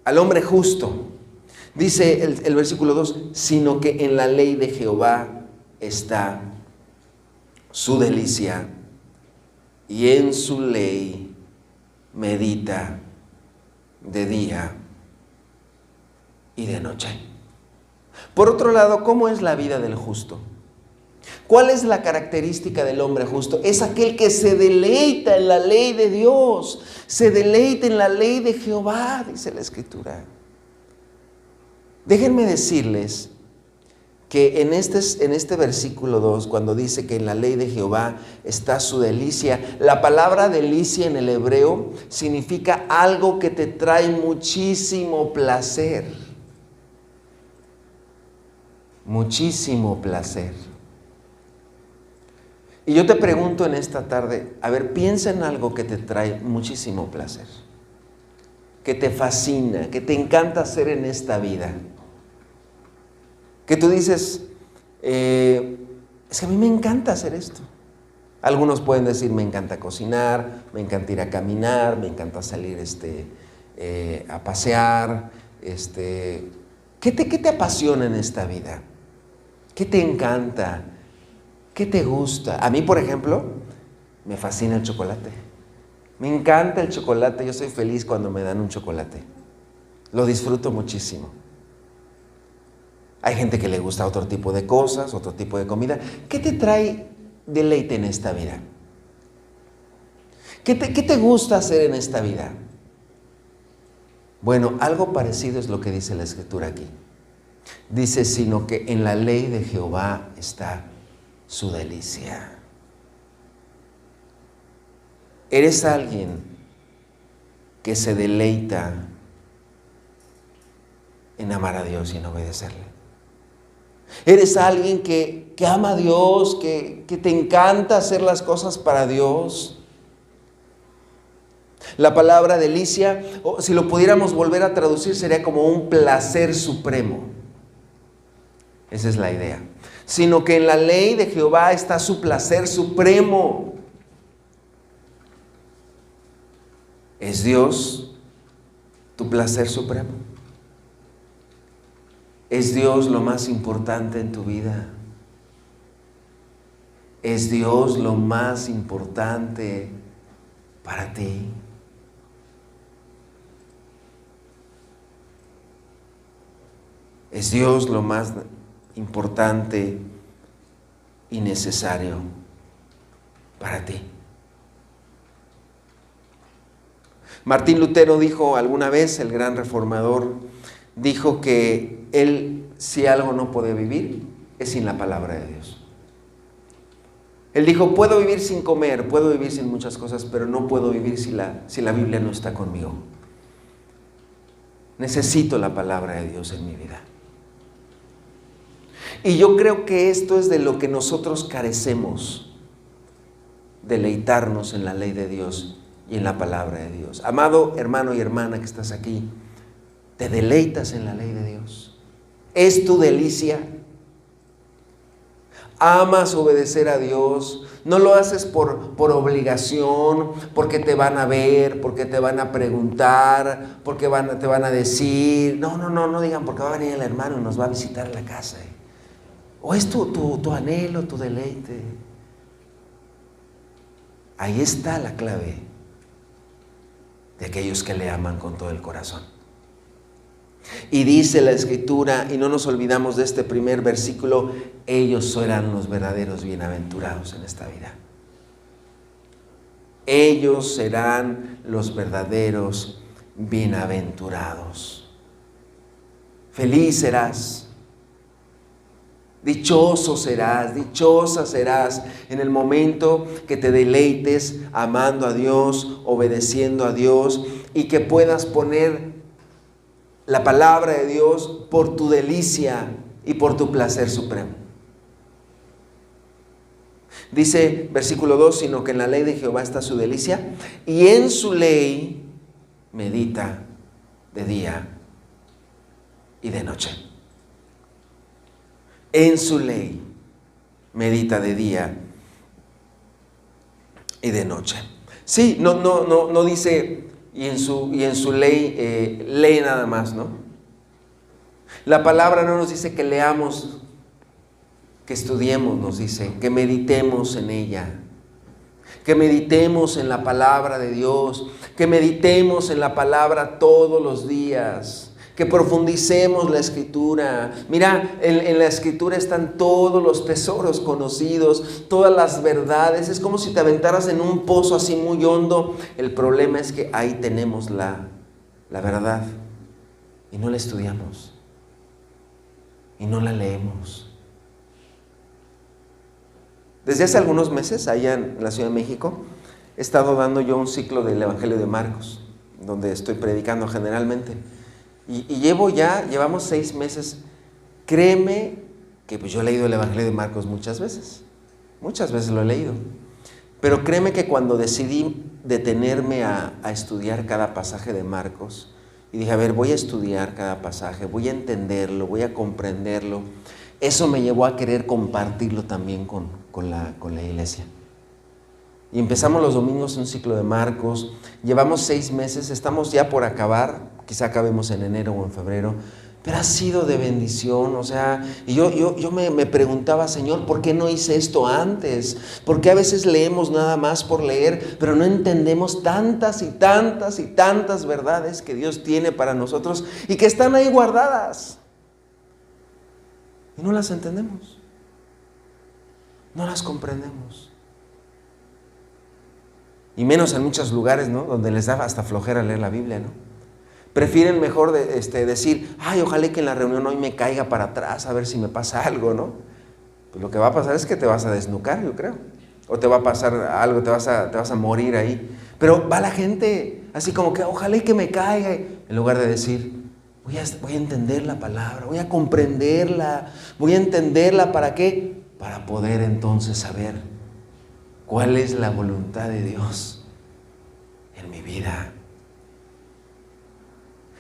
al hombre justo, dice el versículo 2, sino que en la ley de Jehová está su delicia, y en su ley medita de día y de noche. Por otro lado, ¿cómo es la vida del justo? ¿Cuál es la característica del hombre justo? Es aquel que se deleita en la ley de Dios, se deleita en la ley de Jehová, dice la Escritura. Déjenme decirles que en este versículo 2, cuando dice que en la ley de Jehová está su delicia, la palabra delicia en el hebreo significa algo que te trae muchísimo placer. Muchísimo placer. Y yo te pregunto en esta tarde, a ver, piensa en algo que te trae muchísimo placer, que te fascina, que te encanta hacer en esta vida. Que tú dices, es que a mí me encanta hacer esto. Algunos pueden decir, me encanta cocinar, me encanta ir a caminar, me encanta salir a pasear. ¿Qué te apasiona en esta vida? ¿Qué te encanta? ¿Qué te gusta? A mí, por ejemplo, me fascina el chocolate. Me encanta el chocolate. Yo soy feliz cuando me dan un chocolate. Lo disfruto muchísimo. Hay gente que le gusta otro tipo de cosas, otro tipo de comida. ¿Qué te trae deleite en esta vida? ¿Qué te gusta hacer en esta vida? Bueno, algo parecido es lo que dice la Escritura aquí. Dice, sino que en la ley de Jehová está su delicia. ¿Eres alguien que se deleita en amar a Dios y en obedecerle? ¿Eres alguien que ama a Dios, que te encanta hacer las cosas para Dios? La palabra delicia, o si lo pudiéramos volver a traducir, sería como un placer supremo. Esa es la idea. Sino que en la ley de Jehová está su placer supremo. ¿Es Dios tu placer supremo? ¿Es Dios lo más importante en tu vida? ¿Es Dios lo más importante para ti? ¿Es Dios lo más importante y necesario para ti? Martín Lutero dijo alguna vez, el gran reformador, dijo que él, si algo no puede vivir, es sin la palabra de Dios. Él dijo, puedo vivir sin comer, puedo vivir sin muchas cosas, pero no puedo vivir si la Biblia no está conmigo. Necesito la palabra de Dios en mi vida. Y yo creo que esto es de lo que nosotros carecemos, deleitarnos en la ley de Dios y en la palabra de Dios. Amado hermano y hermana que estás aquí, ¿te deleitas en la ley de Dios? ¿Es tu delicia? ¿Amas obedecer a Dios? No lo haces por obligación, porque te van a ver, porque te van a preguntar, porque te van a decir. No digan porque va a venir el hermano y nos va a visitar la casa. ¿O es tu anhelo, tu deleite? Ahí está la clave de aquellos que le aman con todo el corazón. Y dice la Escritura, y no nos olvidamos de este primer versículo, ellos serán los verdaderos bienaventurados en esta vida. Ellos serán los verdaderos bienaventurados. Feliz serás, dichoso serás, dichosa serás en el momento que te deleites amando a Dios, obedeciendo a Dios, y que puedas poner la palabra de Dios por tu delicia y por tu placer supremo. Dice versículo 2, sino que en la ley de Jehová está su delicia, y en su ley medita de día y de noche. En su ley medita de día y de noche. Sí, no dice y en su ley lee nada más, ¿no? La palabra no nos dice que leamos, que estudiemos, nos dice que meditemos en ella, que meditemos en la palabra de Dios, que meditemos en la palabra todos los días, que profundicemos la Escritura. Mira, en la Escritura están todos los tesoros conocidos, todas las verdades. Es como si te aventaras en un pozo así muy hondo. El problema es que ahí tenemos la verdad y no la estudiamos y no la leemos. Desde hace algunos meses, allá en la Ciudad de México, he estado dando yo un ciclo del Evangelio de Marcos, donde estoy predicando generalmente. Y llevamos 6 meses. Créeme que pues yo he leído el Evangelio de Marcos muchas veces lo he leído. Pero créeme que cuando decidí detenerme a estudiar cada pasaje de Marcos, y dije, a ver, voy a estudiar cada pasaje, voy a entenderlo, voy a comprenderlo, eso me llevó a querer compartirlo también con la iglesia. Y empezamos los domingos un ciclo de Marcos, llevamos 6 meses, estamos ya por acabar, quizá acabemos en enero o en febrero, pero ha sido de bendición. O sea, y yo me preguntaba, Señor, ¿por qué no hice esto antes? Porque a veces leemos nada más por leer, pero no entendemos tantas y tantas y tantas verdades que Dios tiene para nosotros y que están ahí guardadas. Y no las entendemos, no las comprendemos. Y menos en muchos lugares, ¿no?, donde les da hasta flojera leer la Biblia, ¿no? Prefieren mejor decir, ay, ojalá que en la reunión hoy me caiga para atrás a ver si me pasa algo, ¿no? Pues lo que va a pasar es que te vas a desnucar, yo creo. O te va a pasar algo, te vas a morir ahí. Pero va la gente así como que, ojalá que me caiga. En lugar de decir, voy a entender la palabra, voy a comprenderla, voy a entenderla. ¿Para qué? Para poder entonces saber cuál es la voluntad de Dios en mi vida.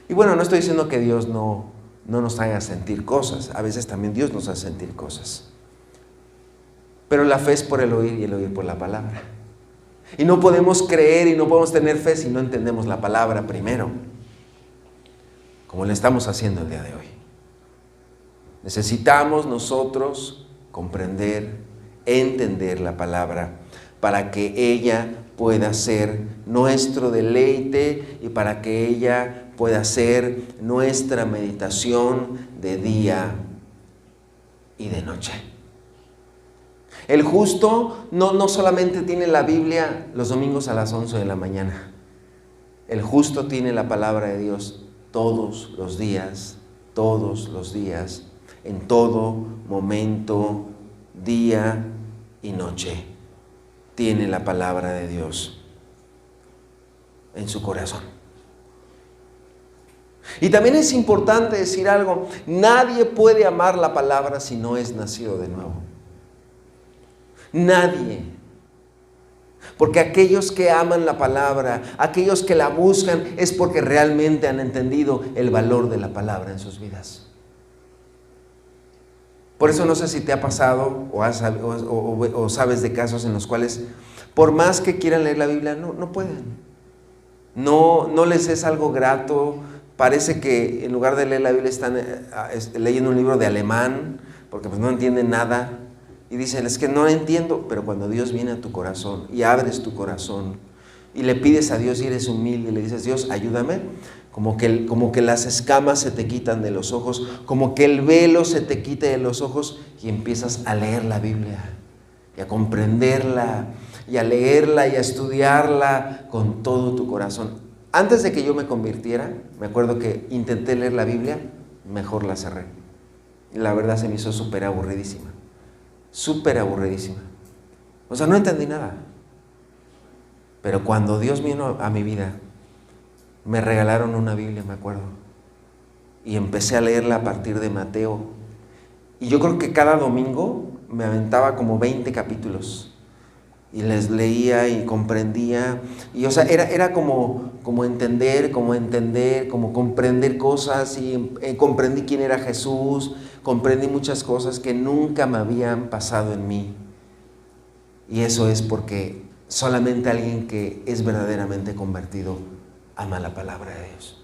Y bueno, no estoy diciendo que Dios no nos haga sentir cosas. A veces también Dios nos hace sentir cosas. Pero la fe es por el oír y el oír por la palabra. Y no podemos creer y no podemos tener fe si no entendemos la palabra primero, como lo estamos haciendo el día de hoy. Necesitamos nosotros comprender, entender la palabra para que ella pueda ser nuestro deleite y para que ella pueda ser nuestra meditación de día y de noche. El justo no solamente tiene la Biblia los domingos a las 11 de la mañana. El justo tiene la palabra de Dios todos los días, en todo momento, día y noche. Tiene la palabra de Dios en su corazón. Y también es importante decir algo: nadie puede amar la palabra si no es nacido de nuevo. Nadie. Porque aquellos que aman la palabra, aquellos que la buscan, es porque realmente han entendido el valor de la palabra en sus vidas. Por eso no sé si te ha pasado o sabes de casos en los cuales, por más que quieran leer la Biblia, no pueden. No les es algo grato. Parece que en lugar de leer la Biblia están leyendo un libro de alemán, porque pues no entienden nada. Y dicen: es que no entiendo. Pero cuando Dios viene a tu corazón y abres tu corazón y le pides a Dios y eres humilde y le dices: Dios, ayúdame, como que las escamas se te quitan de los ojos, como que el velo se te quite de los ojos, y empiezas a leer la Biblia y a comprenderla y a leerla y a estudiarla con todo tu corazón. Antes de que yo me convirtiera, me acuerdo que intenté leer la Biblia, mejor la cerré. Y la verdad se me hizo súper aburridísima. Súper aburridísima. O sea, no entendí nada. Pero cuando Dios vino a mi vida, me regalaron una Biblia, me acuerdo. Y empecé a leerla a partir de Mateo. Y yo creo que cada domingo me aventaba como 20 capítulos. Y les leía y comprendía. Y o sea, era como entender, como comprender cosas. Y comprendí quién era Jesús. Comprendí muchas cosas que nunca me habían pasado en mí. Y eso es porque solamente alguien que es verdaderamente convertido ama la palabra de Dios.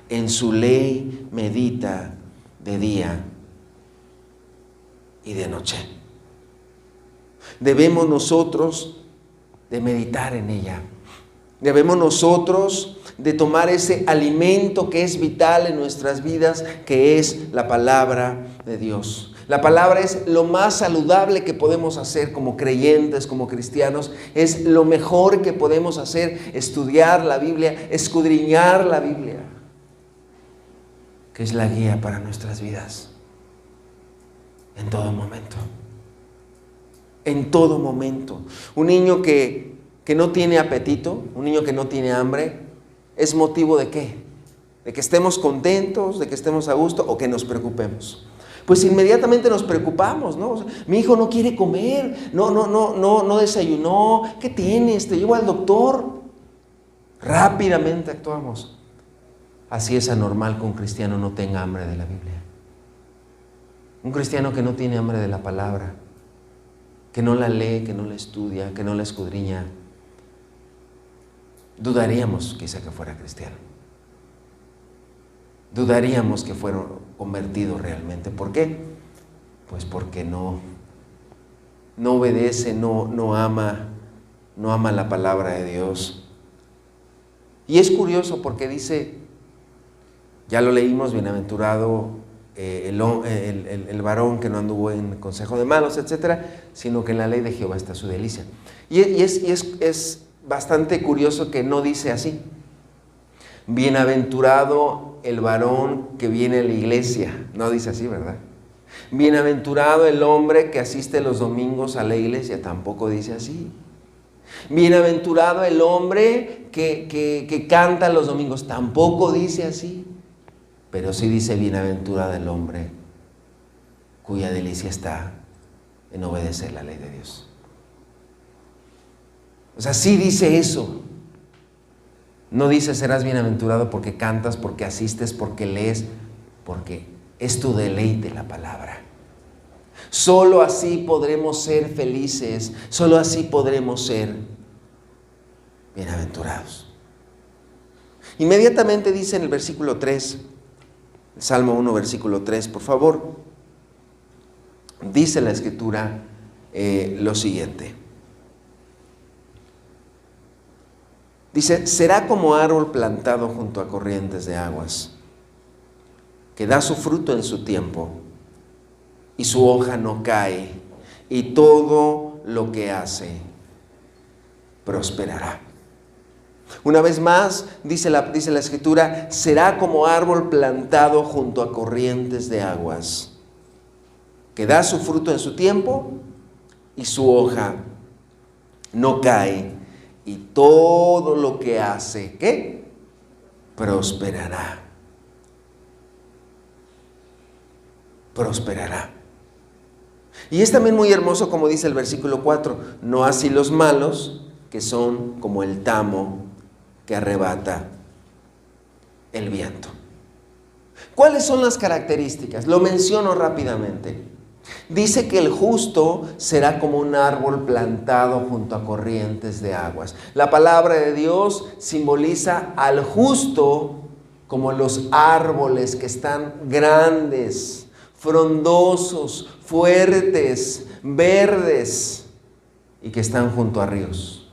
En su ley medita de día y de noche. Debemos nosotros de meditar en ella. Debemos nosotros de tomar ese alimento que es vital en nuestras vidas, que es la palabra de Dios. La palabra es lo más saludable que podemos hacer como creyentes, como cristianos. Es lo mejor que podemos hacer: estudiar la Biblia, escudriñar la Biblia, que es la guía para nuestras vidas en todo momento. En todo momento. Un niño que no tiene apetito, un niño que no tiene hambre, ¿es motivo de qué? ¿De que estemos contentos, de que estemos a gusto o que nos preocupemos? Pues inmediatamente nos preocupamos, ¿no? O sea, mi hijo no quiere comer, no desayunó, ¿qué tienes? Te llevo al doctor. Rápidamente actuamos. Así es anormal que un cristiano no tenga hambre de la Biblia. Un cristiano que no tiene hambre de la palabra, que no la lee, que no la estudia, que no la escudriña, dudaríamos quizá que fuera cristiano. Dudaríamos que fuera convertido realmente. ¿Por qué? Pues porque no obedece, no ama la palabra de Dios. Y es curioso porque dice, ya lo leímos: bienaventurado el varón que no anduvo en consejo de malos, etcétera, sino que en la ley de Jehová está su delicia. Y es bastante curioso que no dice así: bienaventurado el varón que viene a la iglesia. No dice así, ¿verdad? Bienaventurado el hombre que asiste los domingos a la iglesia. Tampoco dice así. Bienaventurado el hombre que canta los domingos. Tampoco dice así. Pero sí dice: bienaventurado el hombre cuya delicia está en obedecer la ley de Dios. O sea, sí dice eso. No dice: serás bienaventurado porque cantas, porque asistes, porque lees, porque es tu deleite la palabra. Solo así podremos ser felices, solo así podremos ser bienaventurados. Inmediatamente dice en el versículo 3, Salmo 1, versículo 3, por favor, dice la Escritura lo siguiente. Dice: será como árbol plantado junto a corrientes de aguas, que da su fruto en su tiempo, y su hoja no cae, y todo lo que hace prosperará. Una vez más, dice la Escritura: será como árbol plantado junto a corrientes de aguas, que da su fruto en su tiempo, y su hoja no cae, y todo lo que hace, ¿qué? prosperará. Prosperará. Y es también muy hermoso como dice el versículo 4, no así los malos, que son como el tamo que arrebata el viento. ¿Cuáles son las características? Lo menciono rápidamente. Dice que el justo será como un árbol plantado junto a corrientes de aguas. La palabra de Dios simboliza al justo como los árboles que están grandes, frondosos, fuertes, verdes y que están junto a ríos,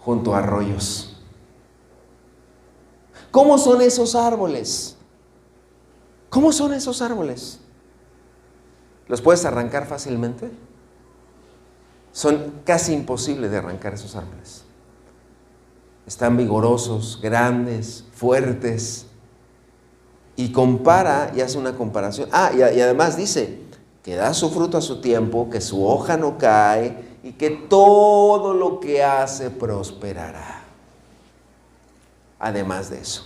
junto a arroyos. ¿Cómo son esos árboles? ¿Cómo son esos árboles? ¿Los puedes arrancar fácilmente? Son casi imposibles de arrancar esos árboles. Están vigorosos, grandes, fuertes. Y compara y hace una comparación. Y además dice que da su fruto a su tiempo, que su hoja no cae y que todo lo que hace prosperará. Además de eso.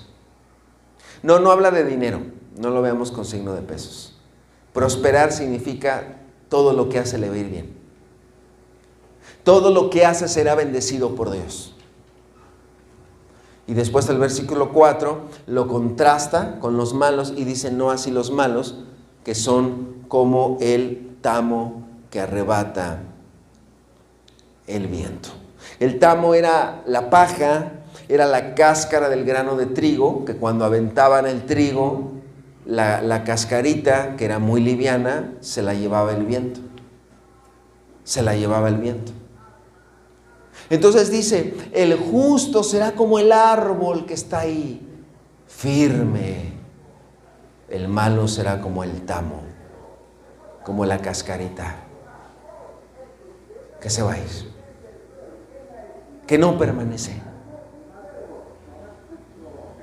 No habla de dinero, no lo veamos con signo de pesos. Prosperar significa todo lo que hace le va a ir bien. Todo lo que hace será bendecido por Dios. Y después el versículo 4 lo contrasta con los malos y dice no así los malos, que son como el tamo que arrebata el viento. El tamo era la paja, era la cáscara del grano de trigo, que cuando aventaban el trigo, la cascarita, que era muy liviana, se la llevaba el viento. Se la llevaba el viento. Entonces dice, el justo será como el árbol que está ahí, firme. El malo será como el tamo, como la cascarita, que se va a ir, que no permanece,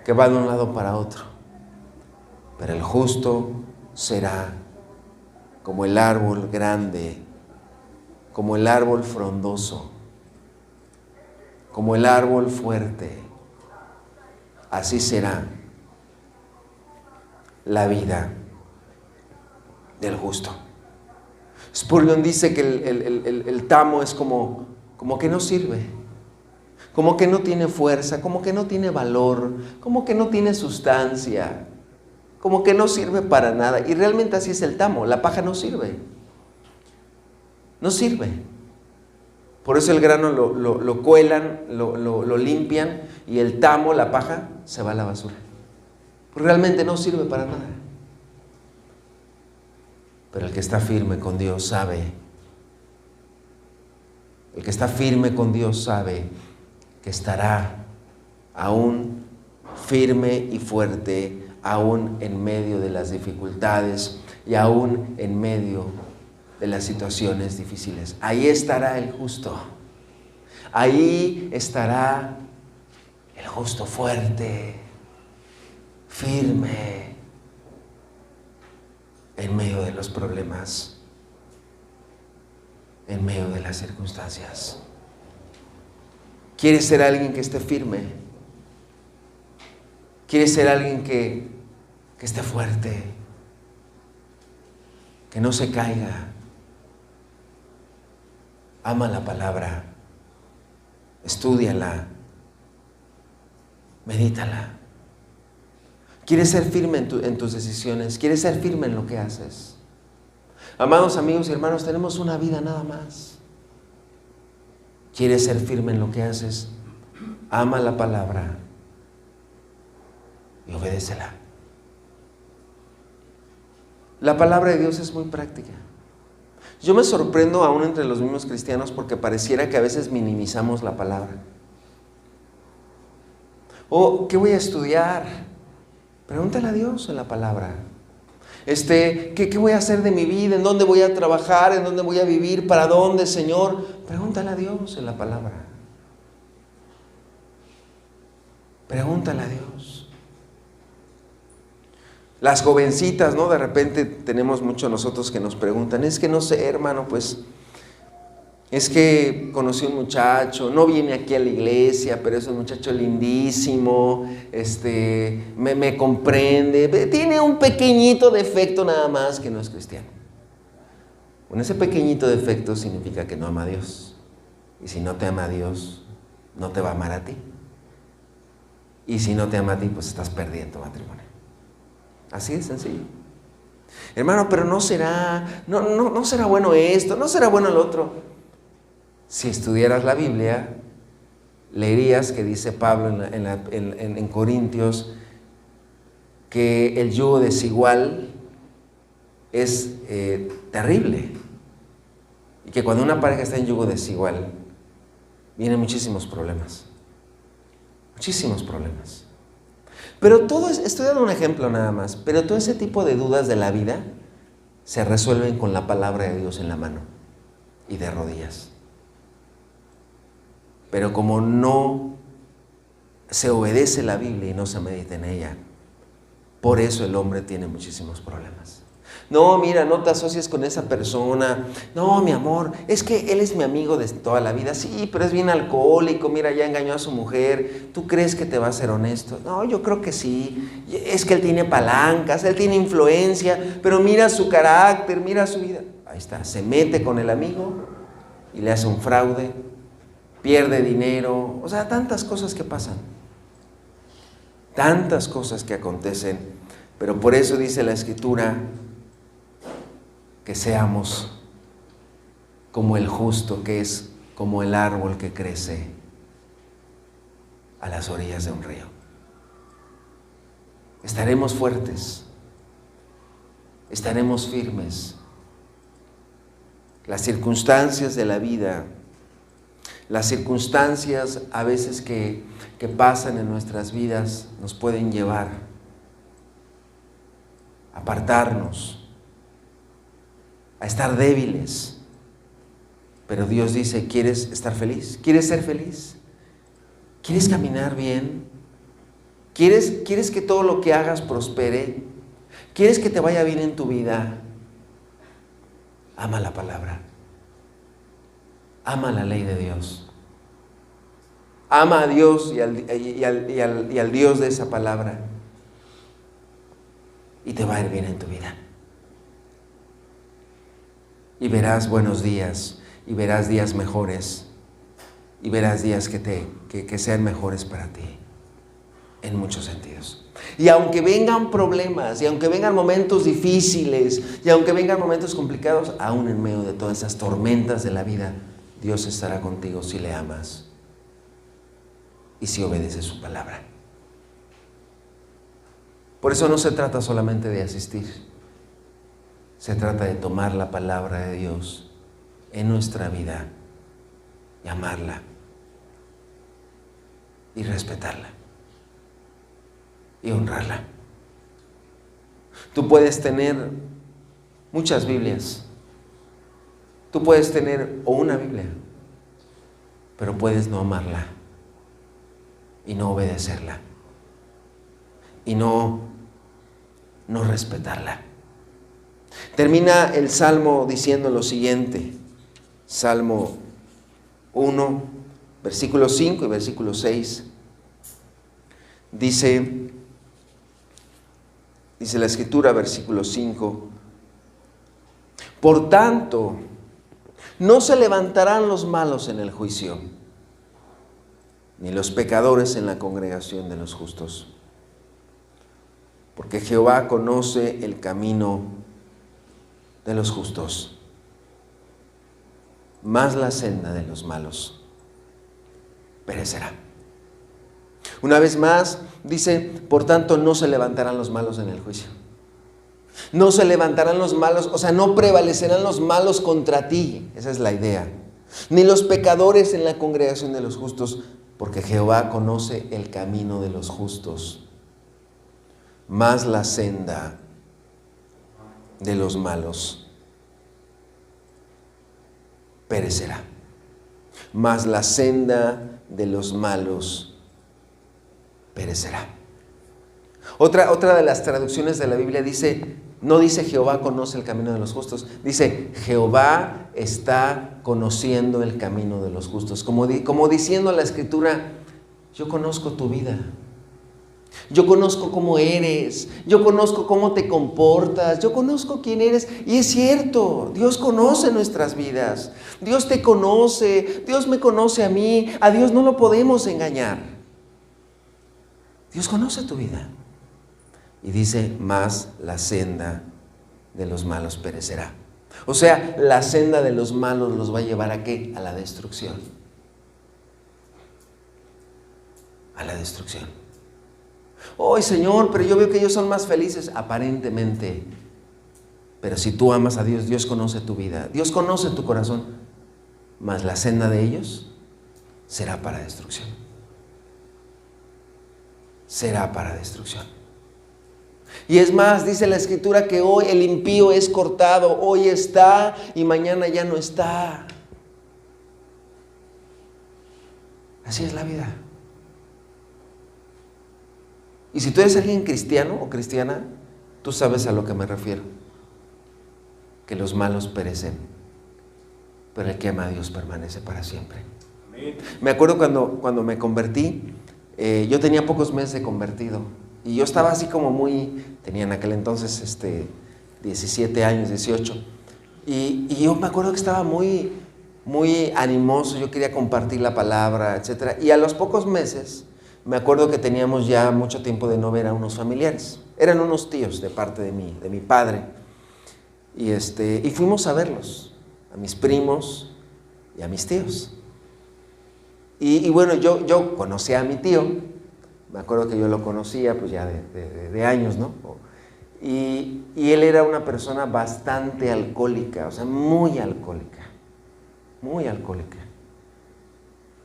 que va de un lado para otro. Pero el justo será como el árbol grande, como el árbol frondoso, como el árbol fuerte. Así será la vida del justo. Spurgeon dice que el tamo es como que no sirve, como que no tiene fuerza, como que no tiene valor, como que no tiene sustancia, como que no sirve para nada. Y realmente así es el tamo, la paja no sirve. No sirve. Por eso el grano lo cuelan, lo limpian y el tamo, la paja, se va a la basura. Porque realmente no sirve para nada. Pero el que está firme con Dios sabe. El que está firme con Dios sabe que estará aún firme y fuerte, aún en medio de las dificultades y aún en medio de las situaciones difíciles. Ahí estará el justo. Ahí estará el justo fuerte, firme, en medio de los problemas, en medio de las circunstancias. ¿Quieres ser alguien que esté firme? ¿Quieres ser alguien que esté fuerte? Que no se caiga. Ama la palabra, estúdiala, medítala. ¿Quieres ser firme en tus decisiones? ¿Quieres ser firme en lo que haces? Amados amigos y hermanos, tenemos una vida nada más. ¿Quieres ser firme en lo que haces? Ama la palabra y obedécela. La palabra de Dios es muy práctica. Yo me sorprendo aún entre los mismos cristianos porque pareciera que a veces minimizamos la palabra. ¿Qué voy a estudiar? Pregúntale a Dios en la palabra. ¿Qué voy a hacer de mi vida? ¿En dónde voy a trabajar? ¿En dónde voy a vivir? ¿Para dónde, Señor? Pregúntale a Dios en la palabra. Pregúntale a Dios. Las jovencitas, ¿no? De repente tenemos muchos nosotros que nos preguntan, es que no sé, hermano, pues Es que conocí un muchacho, no viene aquí a la iglesia, pero es un muchacho lindísimo, me comprende, tiene un pequeñito defecto nada más que no es cristiano. Con ese pequeñito defecto significa que no ama a Dios. Y si no te ama a Dios, no te va a amar a ti. Y si no te ama a ti, pues estás perdiendo tu matrimonio. Así de sencillo. Hermano, pero no será bueno esto, no será bueno el otro. Si estudiaras la Biblia, leerías que dice Pablo en Corintios que el yugo desigual es terrible. Y que cuando una pareja está en yugo desigual, vienen muchísimos problemas. Muchísimos problemas. Pero estoy dando un ejemplo nada más, pero todo ese tipo de dudas de la vida se resuelven con la palabra de Dios en la mano y de rodillas. Pero como no se obedece la Biblia y no se medita en ella, por eso el hombre tiene muchísimos problemas. No, mira, no te asocies con esa persona. No, mi amor, es que él es mi amigo de toda la vida. Sí, pero es bien alcohólico, mira, ya engañó a su mujer. ¿Tú crees que te va a ser honesto? No, yo creo que sí. Es que él tiene palancas, él tiene influencia, pero mira su carácter, mira su vida. Ahí está, se mete con el amigo y le hace un fraude, pierde dinero. O sea, tantas cosas que pasan. Tantas cosas que acontecen. Pero por eso dice la Escritura que seamos como el justo, que es como el árbol que crece a las orillas de un río. Estaremos fuertes, estaremos firmes. Las circunstancias de la vida, las circunstancias a veces que pasan en nuestras vidas nos pueden llevar a apartarnos, a estar débiles. Pero Dios dice, ¿quieres estar feliz? ¿Quieres ser feliz? ¿Quieres caminar bien? ¿Quieres que todo lo que hagas prospere? ¿Quieres que te vaya bien en tu vida? Ama la palabra. Ama la ley de Dios. Ama a Dios y al Dios de esa palabra. Y te va a ir bien en tu vida. Y verás buenos días, y verás días mejores, y verás días que sean mejores para ti, en muchos sentidos. Y aunque vengan problemas, y aunque vengan momentos difíciles, y aunque vengan momentos complicados, aún en medio de todas esas tormentas de la vida, Dios estará contigo si le amas y si obedeces su palabra. Por eso no se trata solamente de asistir. Se trata de tomar la palabra de Dios en nuestra vida y amarla y respetarla y honrarla. Tú puedes tener muchas Biblias. Tú puedes tener una Biblia, pero puedes no amarla y no obedecerla y no respetarla. Termina el Salmo diciendo lo siguiente, Salmo 1, versículo 5 y versículo 6, dice la Escritura, versículo 5, por tanto, no se levantarán los malos en el juicio, ni los pecadores en la congregación de los justos, porque Jehová conoce el camino de los justos, mas la senda de los malos perecerá. Una vez más, dice, por tanto, no se levantarán los malos en el juicio. No se levantarán los malos, o sea, no prevalecerán los malos contra ti. Esa es la idea. Ni los pecadores en la congregación de los justos, porque Jehová conoce el camino de los justos, mas la senda de los malos perecerá. Mas la senda de los malos perecerá. Otra de las traducciones de la Biblia dice, No dice Jehová conoce el camino de los justos, dice Jehová está conociendo el camino de los justos. Como diciendo la Escritura, yo conozco tu vida, yo conozco cómo eres, yo conozco cómo te comportas, yo conozco quién eres. Y es cierto, Dios conoce nuestras vidas, Dios te conoce, Dios me conoce a mí, a Dios no lo podemos engañar. Dios conoce tu vida. Y dice, mas la senda de los malos perecerá. O sea, la senda de los malos los va a llevar ¿a qué? A la destrucción. A la destrucción. ¡Oh, Señor, pero yo veo que ellos son más felices! Aparentemente. Pero si tú amas a Dios, Dios conoce tu vida, Dios conoce tu corazón. Mas la senda de ellos será para destrucción. Será para destrucción. Y es más, dice la Escritura que hoy el impío es cortado, hoy está y mañana ya no está. Así es la vida. Y si tú eres alguien cristiano o cristiana, tú sabes a lo que me refiero. Que los malos perecen, pero el que ama a Dios permanece para siempre. Amén. Me acuerdo cuando me convertí, yo tenía pocos meses de convertido. Y yo estaba así como tenía en aquel entonces 17 años, 18. Y yo me acuerdo que estaba muy animoso, yo quería compartir la palabra, etc. Y a los pocos meses, me acuerdo que teníamos ya mucho tiempo de no ver a unos familiares. Eran unos tíos de parte de mi padre. Y fuimos a verlos, a mis primos y a mis tíos. Y bueno, yo conocía a mi tío. Me acuerdo que yo lo conocía pues ya de años, ¿no? Y él era una persona bastante alcohólica, o sea, muy alcohólica. Muy alcohólica.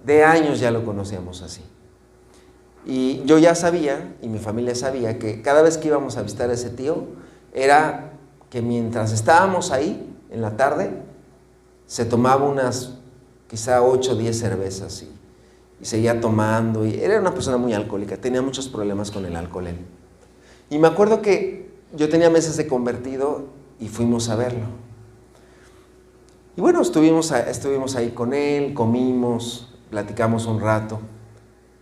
De años ya lo conocíamos así. Y yo ya sabía, y mi familia sabía, que cada vez que íbamos a visitar a ese tío, era que mientras estábamos ahí, en la tarde, se tomaba unas, quizá 8 o 10 cervezas y seguía tomando, y era una persona muy alcohólica, tenía muchos problemas con el alcohol él. Y me acuerdo que yo tenía meses de convertido y fuimos a verlo. Y bueno, estuvimos ahí con él, comimos, platicamos un rato,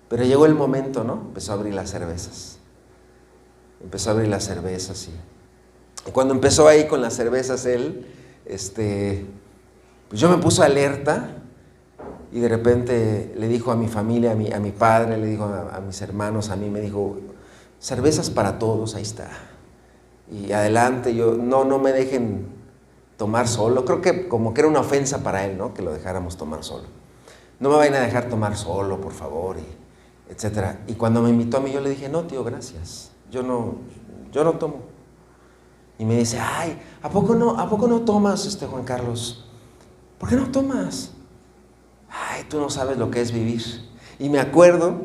pero llegó el momento, ¿no? Empezó a abrir las cervezas. Y cuando empezó ahí con las cervezas él, pues yo me puse alerta. Y de repente le dijo a mi familia, a mi padre, le dijo a mis hermanos, a mí me dijo, cervezas para todos, ahí está. Y adelante, no me dejen tomar solo. Creo que como que era una ofensa para él, ¿no? Que lo dejáramos tomar solo. No me vayan a dejar tomar solo, por favor, etc. Y cuando me invitó a mí, yo le dije, no, tío, gracias. Yo no tomo. Y me dice, ay, ¿a poco no tomas, Juan Carlos? ¿Por qué no tomas? Ay, tú no sabes lo que es vivir. Y me acuerdo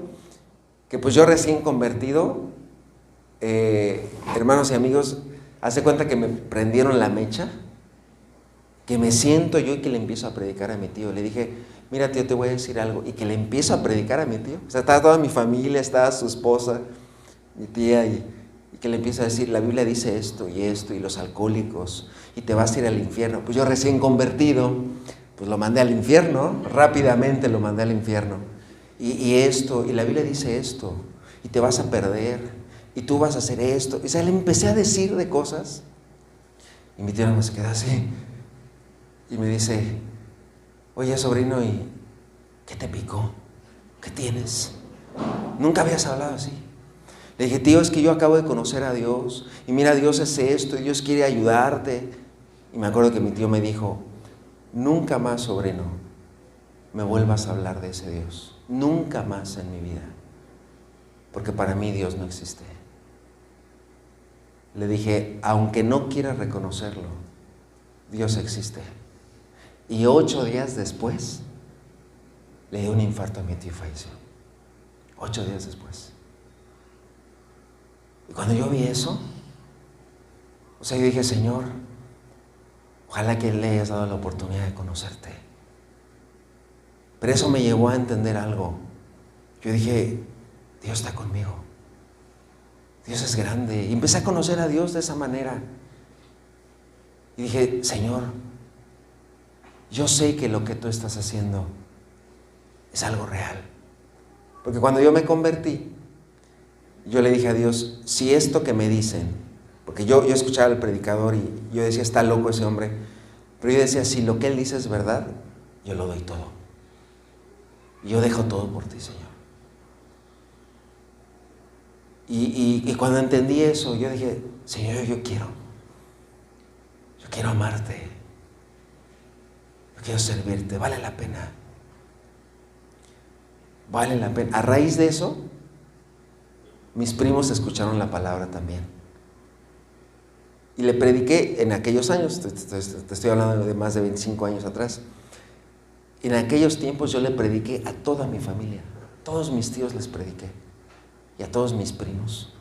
que pues yo recién convertido, hermanos y amigos, hace cuenta que me prendieron la mecha, que me siento yo y que le empiezo a predicar a mi tío. Le dije, mira tío, te voy a decir algo. Y que le empiezo a predicar a mi tío. O sea, estaba toda mi familia, estaba su esposa, mi tía, y que le empiezo a decir, la Biblia dice esto, y los alcohólicos, y te vas a ir al infierno. Pues yo recién convertido, pues lo mandé al infierno, rápidamente lo mandé al infierno. Y la Biblia dice esto, y te vas a perder, y tú vas a hacer esto. O sea, le empecé a decir de cosas, y mi tío no se queda así, y me dice, oye sobrino, ¿y qué te picó? ¿Qué tienes? Nunca habías hablado así. Le dije, tío, es que yo acabo de conocer a Dios, y mira, Dios es esto, y Dios quiere ayudarte. Y me acuerdo que mi tío me dijo, nunca más, sobrino, me vuelvas a hablar de ese Dios. Nunca más en mi vida. Porque para mí Dios no existe. Le dije, aunque no quieras reconocerlo, Dios existe. Y 8 días después, le dio un infarto a mi tío y falleció. 8 días después. Y cuando yo vi eso, o sea, yo dije, Señor, ojalá que le hayas dado la oportunidad de conocerte. Pero eso me llevó a entender algo. Yo dije, Dios está conmigo. Dios es grande. Y empecé a conocer a Dios de esa manera. Y dije, Señor, yo sé que lo que tú estás haciendo es algo real. Porque cuando yo me convertí, yo le dije a Dios, si esto que me dicen, porque yo escuchaba al predicador y yo decía, está loco ese hombre, pero yo decía, si lo que él dice es verdad, yo lo doy todo. Yo dejo todo por ti, Señor. Y cuando entendí eso, yo dije, Señor, yo quiero amarte, yo quiero servirte, vale la pena. Vale la pena. A raíz de eso, mis primos escucharon la palabra también. Y le prediqué en aquellos años, te estoy hablando de más de 25 años atrás. En aquellos tiempos yo le prediqué a toda mi familia, a todos mis tíos les prediqué, y a todos mis primos.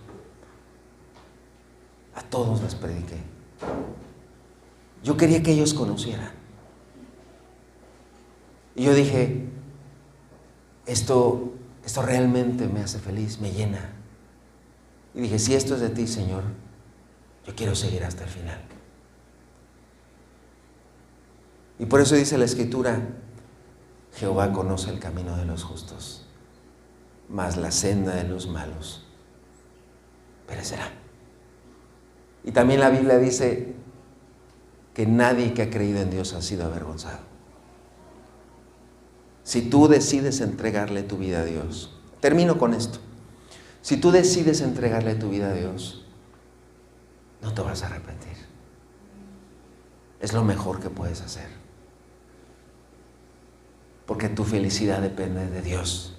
A todos les prediqué. Yo quería que ellos conocieran. Y yo dije, esto realmente me hace feliz, me llena. Y dije, si esto es de ti, Señor, yo quiero seguir hasta el final. Y por eso dice la Escritura, Jehová conoce el camino de los justos, mas la senda de los malos perecerá. Y también la Biblia dice que nadie que ha creído en Dios ha sido avergonzado. Si tú decides entregarle tu vida a Dios, termino con esto. Si tú decides entregarle tu vida a Dios, no te vas a arrepentir. Es lo mejor que puedes hacer. Porque tu felicidad depende de Dios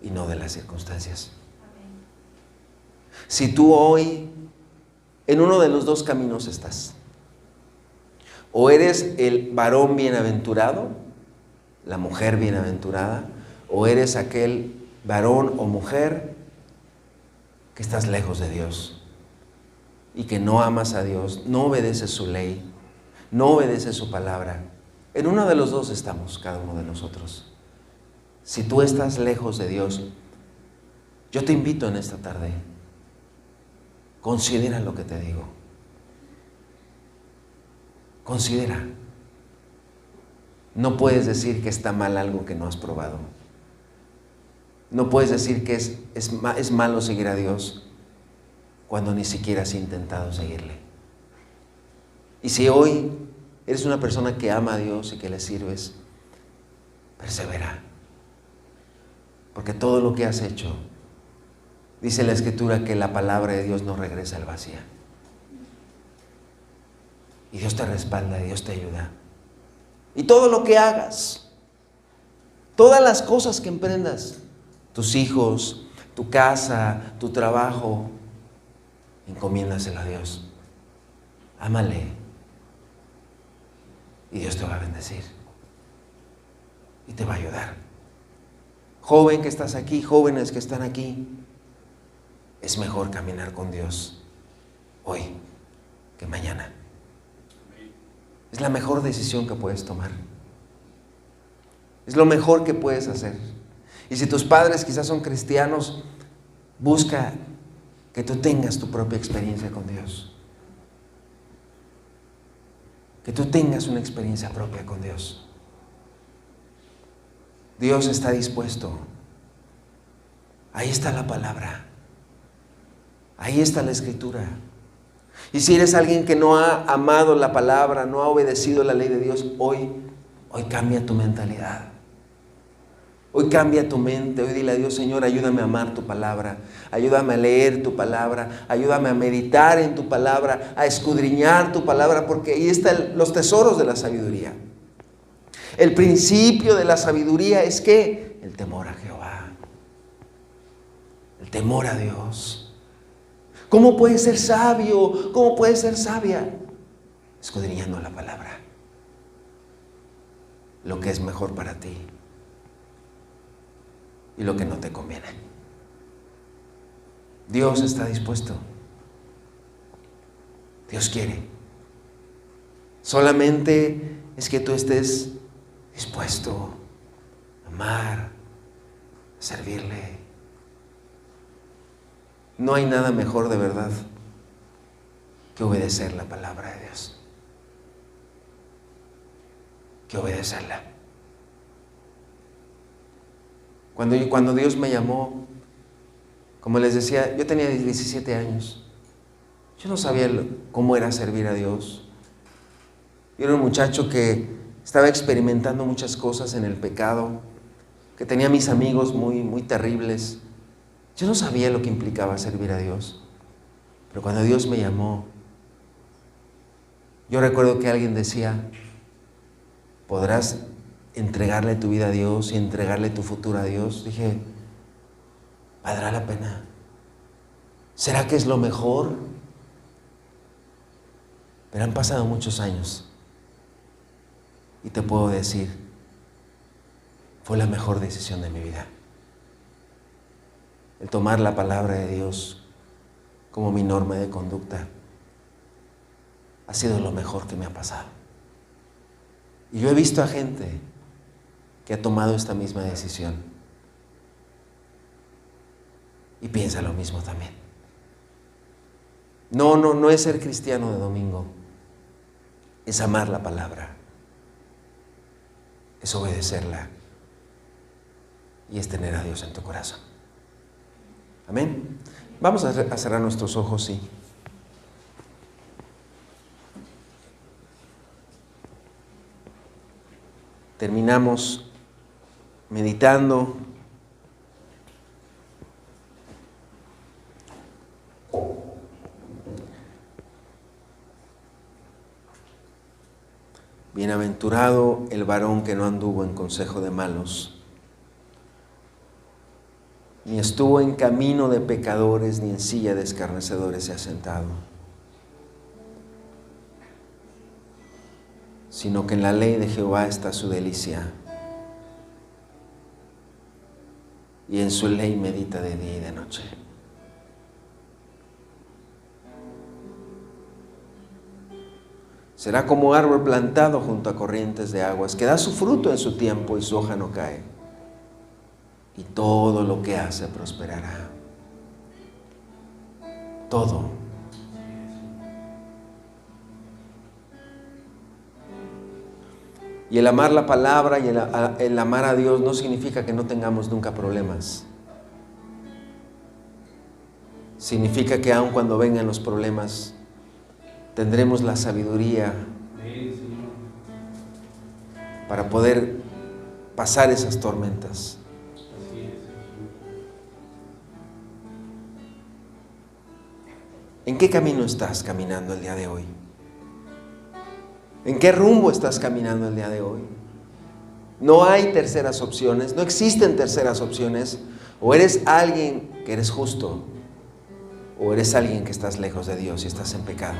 y no de las circunstancias. Si tú hoy en uno de los dos caminos estás, o eres el varón bienaventurado, la mujer bienaventurada, o eres aquel varón o mujer que estás lejos de Dios y que no amas a Dios, no obedeces su ley, no obedeces su palabra. En uno de los dos estamos, cada uno de nosotros. Si tú estás lejos de Dios, yo te invito en esta tarde, considera lo que te digo. Considera. No puedes decir que está mal algo que no has probado. No puedes decir que es malo seguir a Dios cuando ni siquiera has intentado seguirle. Y si hoy eres una persona que ama a Dios y que le sirves, persevera. Porque todo lo que has hecho, dice la Escritura que la palabra de Dios no regresa al vacío. Y Dios te respalda, y Dios te ayuda. Y todo lo que hagas, todas las cosas que emprendas, tus hijos, tu casa, tu trabajo, encomiéndaselo a Dios. Ámale. Y Dios te va a bendecir. Y te va a ayudar. Joven que estás aquí, jóvenes que están aquí, es mejor caminar con Dios hoy que mañana. Es la mejor decisión que puedes tomar. Es lo mejor que puedes hacer. Y si tus padres quizás son cristianos, busca que tú tengas tu propia experiencia con Dios. Que tú tengas una experiencia propia con Dios. Dios está dispuesto. Ahí está la palabra. Ahí está la Escritura. Y si eres alguien que no ha amado la palabra, no ha obedecido la ley de Dios, hoy cambia tu mentalidad. Hoy cambia tu mente. Hoy dile a Dios, Señor, ayúdame a amar tu palabra. Ayúdame a leer tu palabra. Ayúdame a meditar en tu palabra, a escudriñar tu palabra, porque ahí están los tesoros de la sabiduría. El principio de la sabiduría es que el temor a Jehová. El temor a Dios. ¿Cómo puedes ser sabio? ¿Cómo puedes ser sabia? Escudriñando la palabra. Lo que es mejor para ti y lo que no te conviene. Dios está dispuesto. Dios quiere. Solamente es que tú estés dispuesto a amar, a servirle. No hay nada mejor de verdad que obedecer la palabra de Dios. que obedecerla. Cuando Dios me llamó, como les decía, yo tenía 17 años. Yo no sabía cómo era servir a Dios. Yo era un muchacho que estaba experimentando muchas cosas en el pecado, que tenía mis amigos muy terribles. Yo no sabía lo que implicaba servir a Dios. Pero cuando Dios me llamó, yo recuerdo que alguien decía, ¿podrás entregarle tu vida a Dios y entregarle tu futuro a Dios? Dije, ¿valdrá la pena? ¿Será que es lo mejor? Pero han pasado muchos años y te puedo decir, fue la mejor decisión de mi vida. El tomar la palabra de Dios como mi norma de conducta ha sido lo mejor que me ha pasado. Y yo he visto a gente que ha tomado esta misma decisión y piensa lo mismo también. No es ser cristiano de domingo, es amar la palabra, es obedecerla y es tener a Dios en tu corazón. Amén. Vamos a cerrar nuestros ojos, sí. Terminamos meditando. Bienaventurado el varón que no anduvo en consejo de malos, ni estuvo en camino de pecadores, ni en silla de escarnecedores se ha sentado, sino que en la ley de Jehová está su delicia, y en su ley medita de día y de noche. Será como árbol plantado junto a corrientes de aguas, que da su fruto en su tiempo y su hoja no cae, y todo lo que hace prosperará. Todo. Y el amar la palabra y el amar a Dios no significa que no tengamos nunca problemas. Significa que aun cuando vengan los problemas, tendremos la sabiduría para poder pasar esas tormentas. ¿En qué camino estás caminando el día de hoy? ¿En qué rumbo estás caminando el día de hoy? No hay terceras opciones, no existen terceras opciones. O eres alguien que eres justo, o eres alguien que estás lejos de Dios y estás en pecado.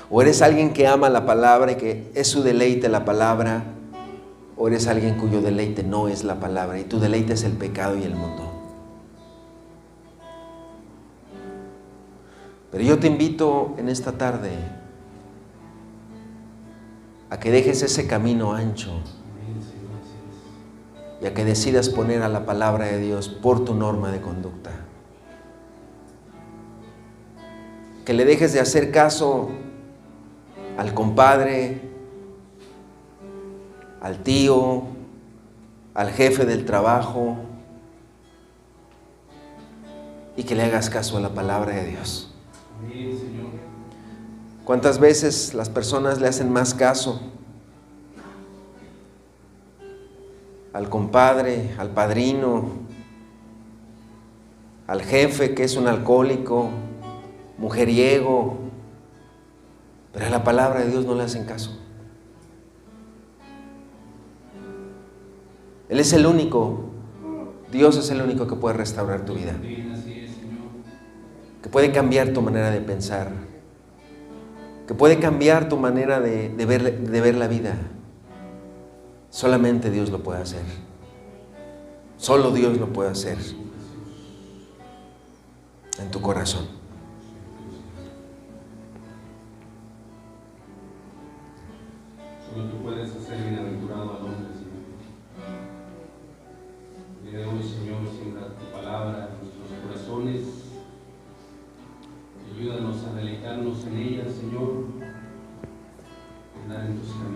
O eres alguien que ama la palabra y que es su deleite la palabra, o eres alguien cuyo deleite no es la palabra y tu deleite es el pecado y el mundo. Pero yo te invito en esta tarde a que dejes ese camino ancho y a que decidas poner a la palabra de Dios por tu norma de conducta. Que le dejes de hacer caso al compadre, al tío, al jefe del trabajo, y que le hagas caso a la palabra de Dios. ¿Cuántas veces las personas le hacen más caso al compadre, al padrino, al jefe que es un alcohólico, mujeriego, pero a la palabra de Dios no le hacen caso? Él es el único, Dios es el único que puede restaurar tu vida, que puede cambiar tu manera de pensar, que puede cambiar tu manera de ver la vida. Solamente Dios lo puede hacer. Solo Dios lo puede hacer en tu corazón. Solo tú puedes hacer bienaventurado al hombre, Señor. El día de hoy, Señor, siembra tu palabra en nuestros corazones. Ayúdanos a deleitarnos en ella, Señor, andar en tus caminos.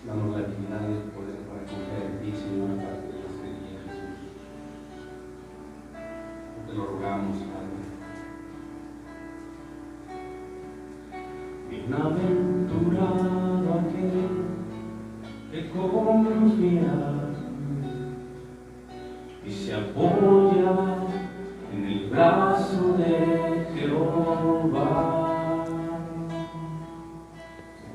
Danos la dignidad y el poder para confiar en ti, Señor, aparte de este día, Jesús. Te lo rogamos, Padre. Bienaventurado aquel que confía y se apoya en el brazo de Jehová.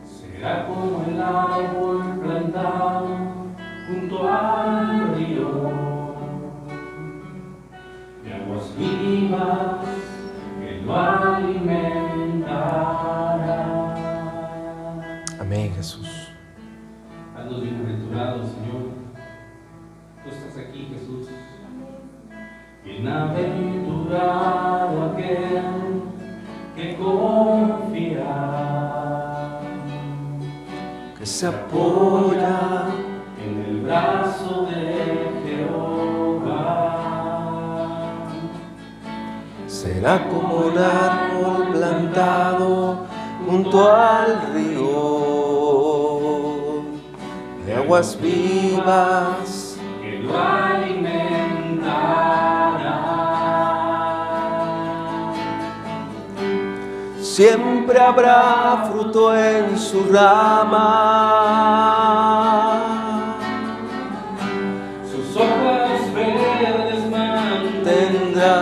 Será como el árbol plantado junto al río, de aguas vivas que lo alimentarán. Amén, Jesús. Haznos bienaventurados, Señor. Tú estás aquí, Jesús. Bienaventurado aquel que confía, Que se apoya en el brazo de Jehová. será como un árbol plantado junto al río, de aguas vivas. Que lo alimentará. Siempre habrá fruto en su rama. Sus hojas verdes Tendrá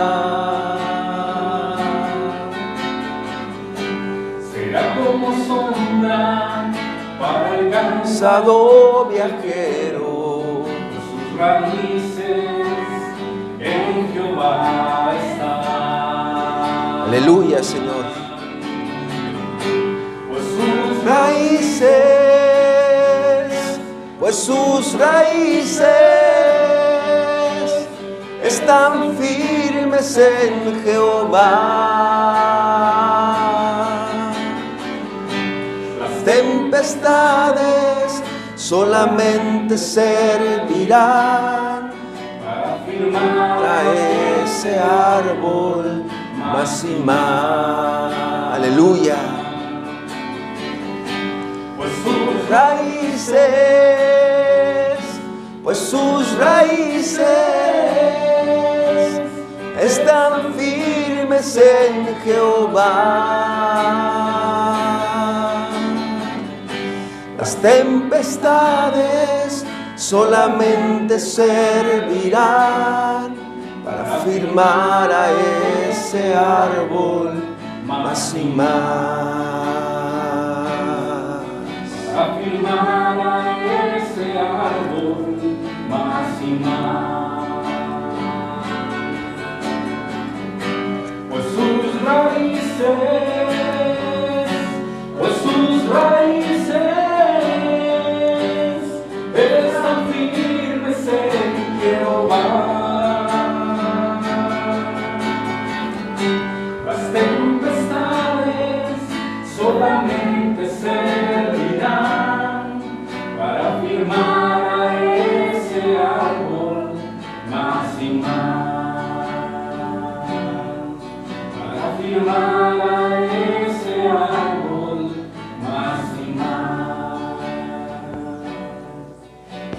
será como sombra para el cansado viajero. sus raíces en Jehová están. Aleluya, Señor. Pues sus raíces están firmes en Jehová. Las tempestades solamente servirán Para firmar a ese árbol más y más. Aleluya. Pues sus raíces están firmes en Jehová. Las tempestades solamente servirán para firmar a ese árbol más y más. Afirmar a ese árbol más y más. Pues sus raíces están firmes en Jehová. Las tempestades solamente servirán para firmar a ese árbol más y más. Para firmar a ese árbol más y más.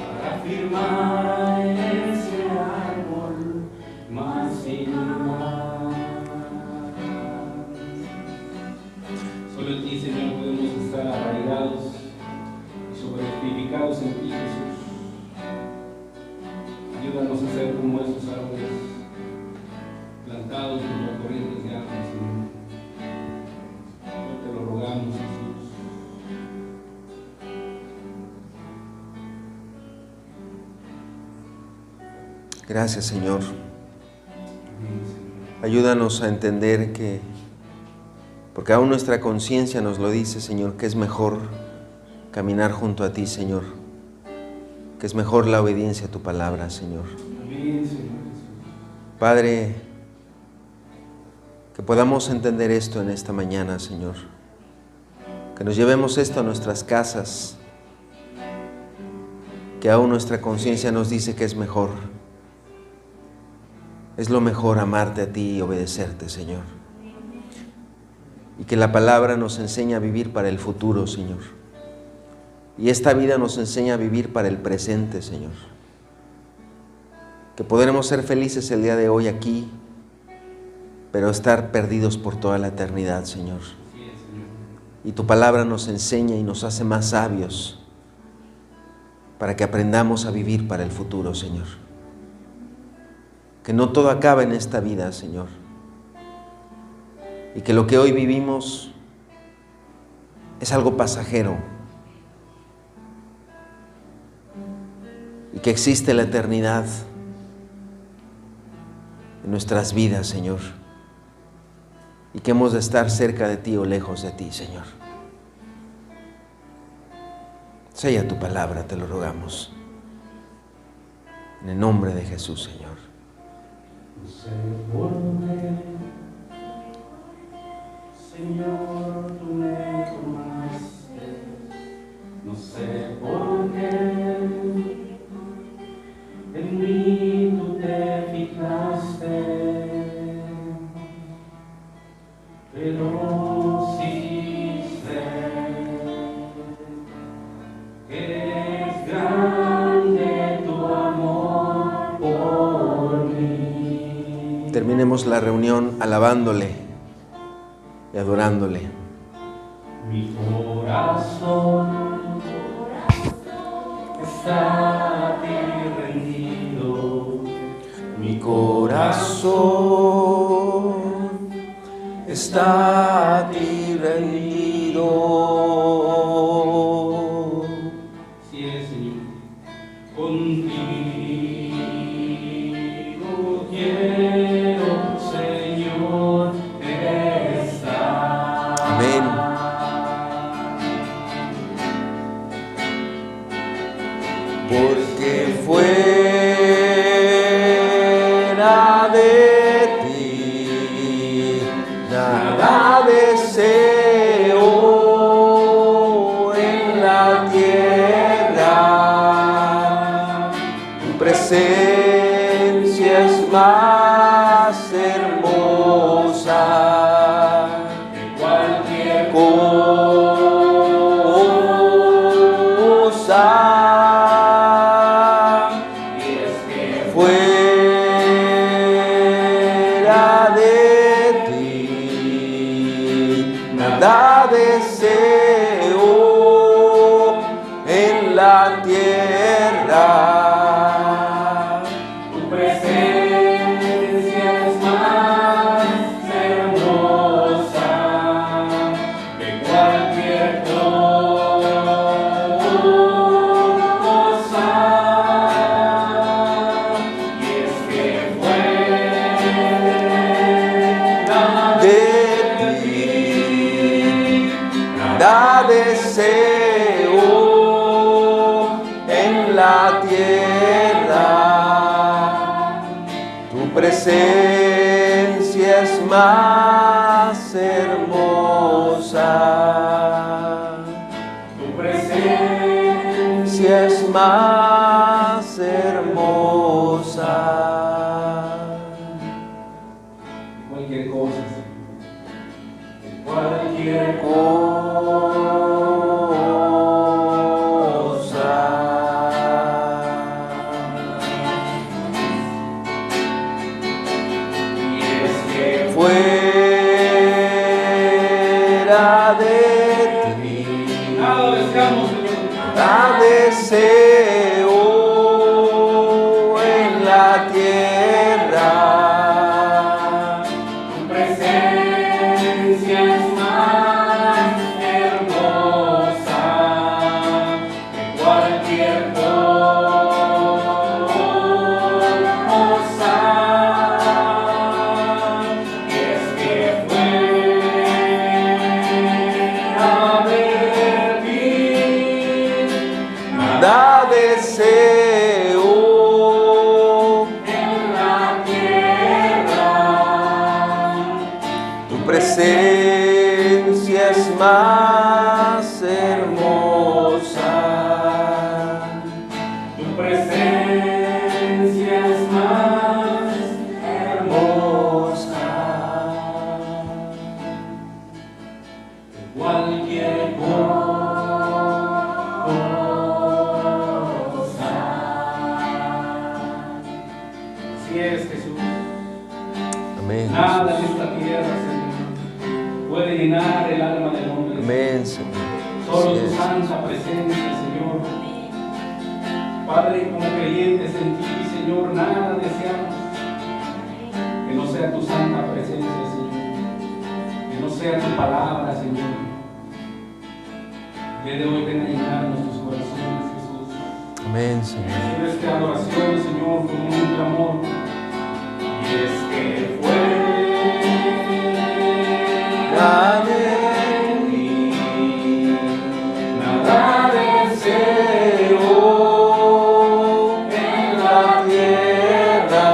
Para firmar a ese árbol más y más. Solo en ti, Señor, podemos estar arraigados y sobreedificados en ti, Jesús. Ayúdanos a ser como esos árboles plantados junto a corrientes de agua, Señor. Hoy te lo rogamos, Jesús. Gracias, Señor. Amén, Señor. Ayúdanos a entender que, porque aún nuestra conciencia nos lo dice, Señor, que es mejor caminar junto a ti, Señor, que es mejor la obediencia a tu palabra, Señor. Amén, Señor Jesús. Padre, que podamos entender esto en esta mañana, Señor, que nos llevemos esto a nuestras casas, que aún nuestra conciencia nos dice que es mejor. Es lo mejor amarte a ti y obedecerte, Señor. Y que la palabra nos enseña a vivir para el futuro, Señor. Y esta vida nos enseña a vivir para el presente, Señor. Que podremos ser felices el día de hoy aquí, pero estar perdidos por toda la eternidad, Señor. Y tu palabra nos enseña y nos hace más sabios para que aprendamos a vivir para el futuro, Señor. Que no todo acaba en esta vida, Señor. Y que lo que hoy vivimos es algo pasajero. Y que existe la eternidad en nuestras vidas, Señor. Y que hemos de estar cerca de ti o lejos de ti, Señor. Sella tu palabra, te lo rogamos. En el nombre de Jesús, Señor. No sé por qué, Señor, tú me tomaste. No sé por qué en mí tú te fijaste. Pero sí sé que es grande tu amor por mí. Terminemos la reunión alabándole y adorándole. Mi corazón está a ti rendido. Mi corazón está a ti rendido. Sí, Señor, contigo quiero, Señor, estar. Amén. Porque fuera de ti nada deseo en la tierra. Tu presencia es más hermosa De cualquier cosa. Fuera de ti nada deseo en la tierra. tu presencia es más hermosa que cualquier cosa. Y es que fuera De ti nada deseo en la tierra. Tu presencia es más hermosa. tu presencia Es más hermosa. cualquier cosa, cualquier y es que Fuera de ti nada deseamos, Señor, nada deseo en la tierra. tu presencia es más hermosa que cualquier cosa. Y es que fuera de ti Nada deseo en la tierra. tu presencia es más hermosa. Tu presencia es más hermosa que cualquier cosa. llenar el alma del hombre. Amén, Señor. Solo Así tu es. santa presencia, Señor. Padre, como creyentes en ti, Señor, nada deseamos que no sea tu santa presencia, Señor. Que no sea tu palabra, Señor. El día de hoy ven a llenar nuestros corazones, Jesús. Amén, Señor. Recibe esta adoración, Señor, con un clamor. Y es que fue de ti, nada deseo en la tierra.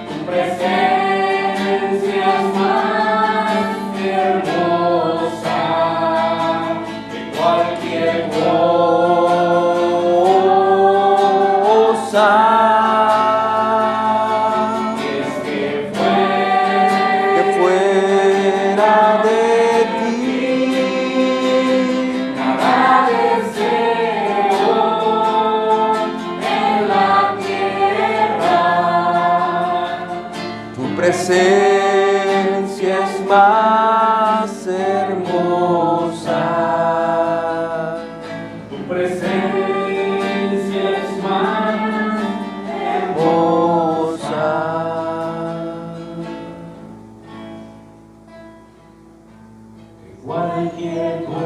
Tu presencia es más hermosa que cualquier cosa. Presencia es más hermosa. Tu presencia es más hermosa que cualquier cosa.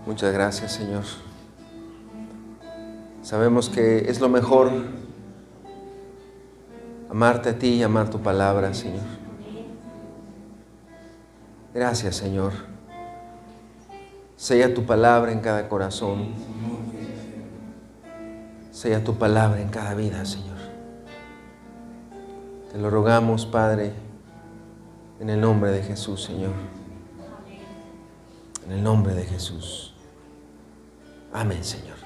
Muchas gracias, Señor. Sabemos que es lo mejor amarte a ti y amar tu palabra, Señor. Gracias, Señor. Sella tu palabra en cada corazón. Sella tu palabra en cada vida, Señor. Te lo rogamos, Padre, en el nombre de Jesús, Señor. En el nombre de Jesús. Amén, Señor.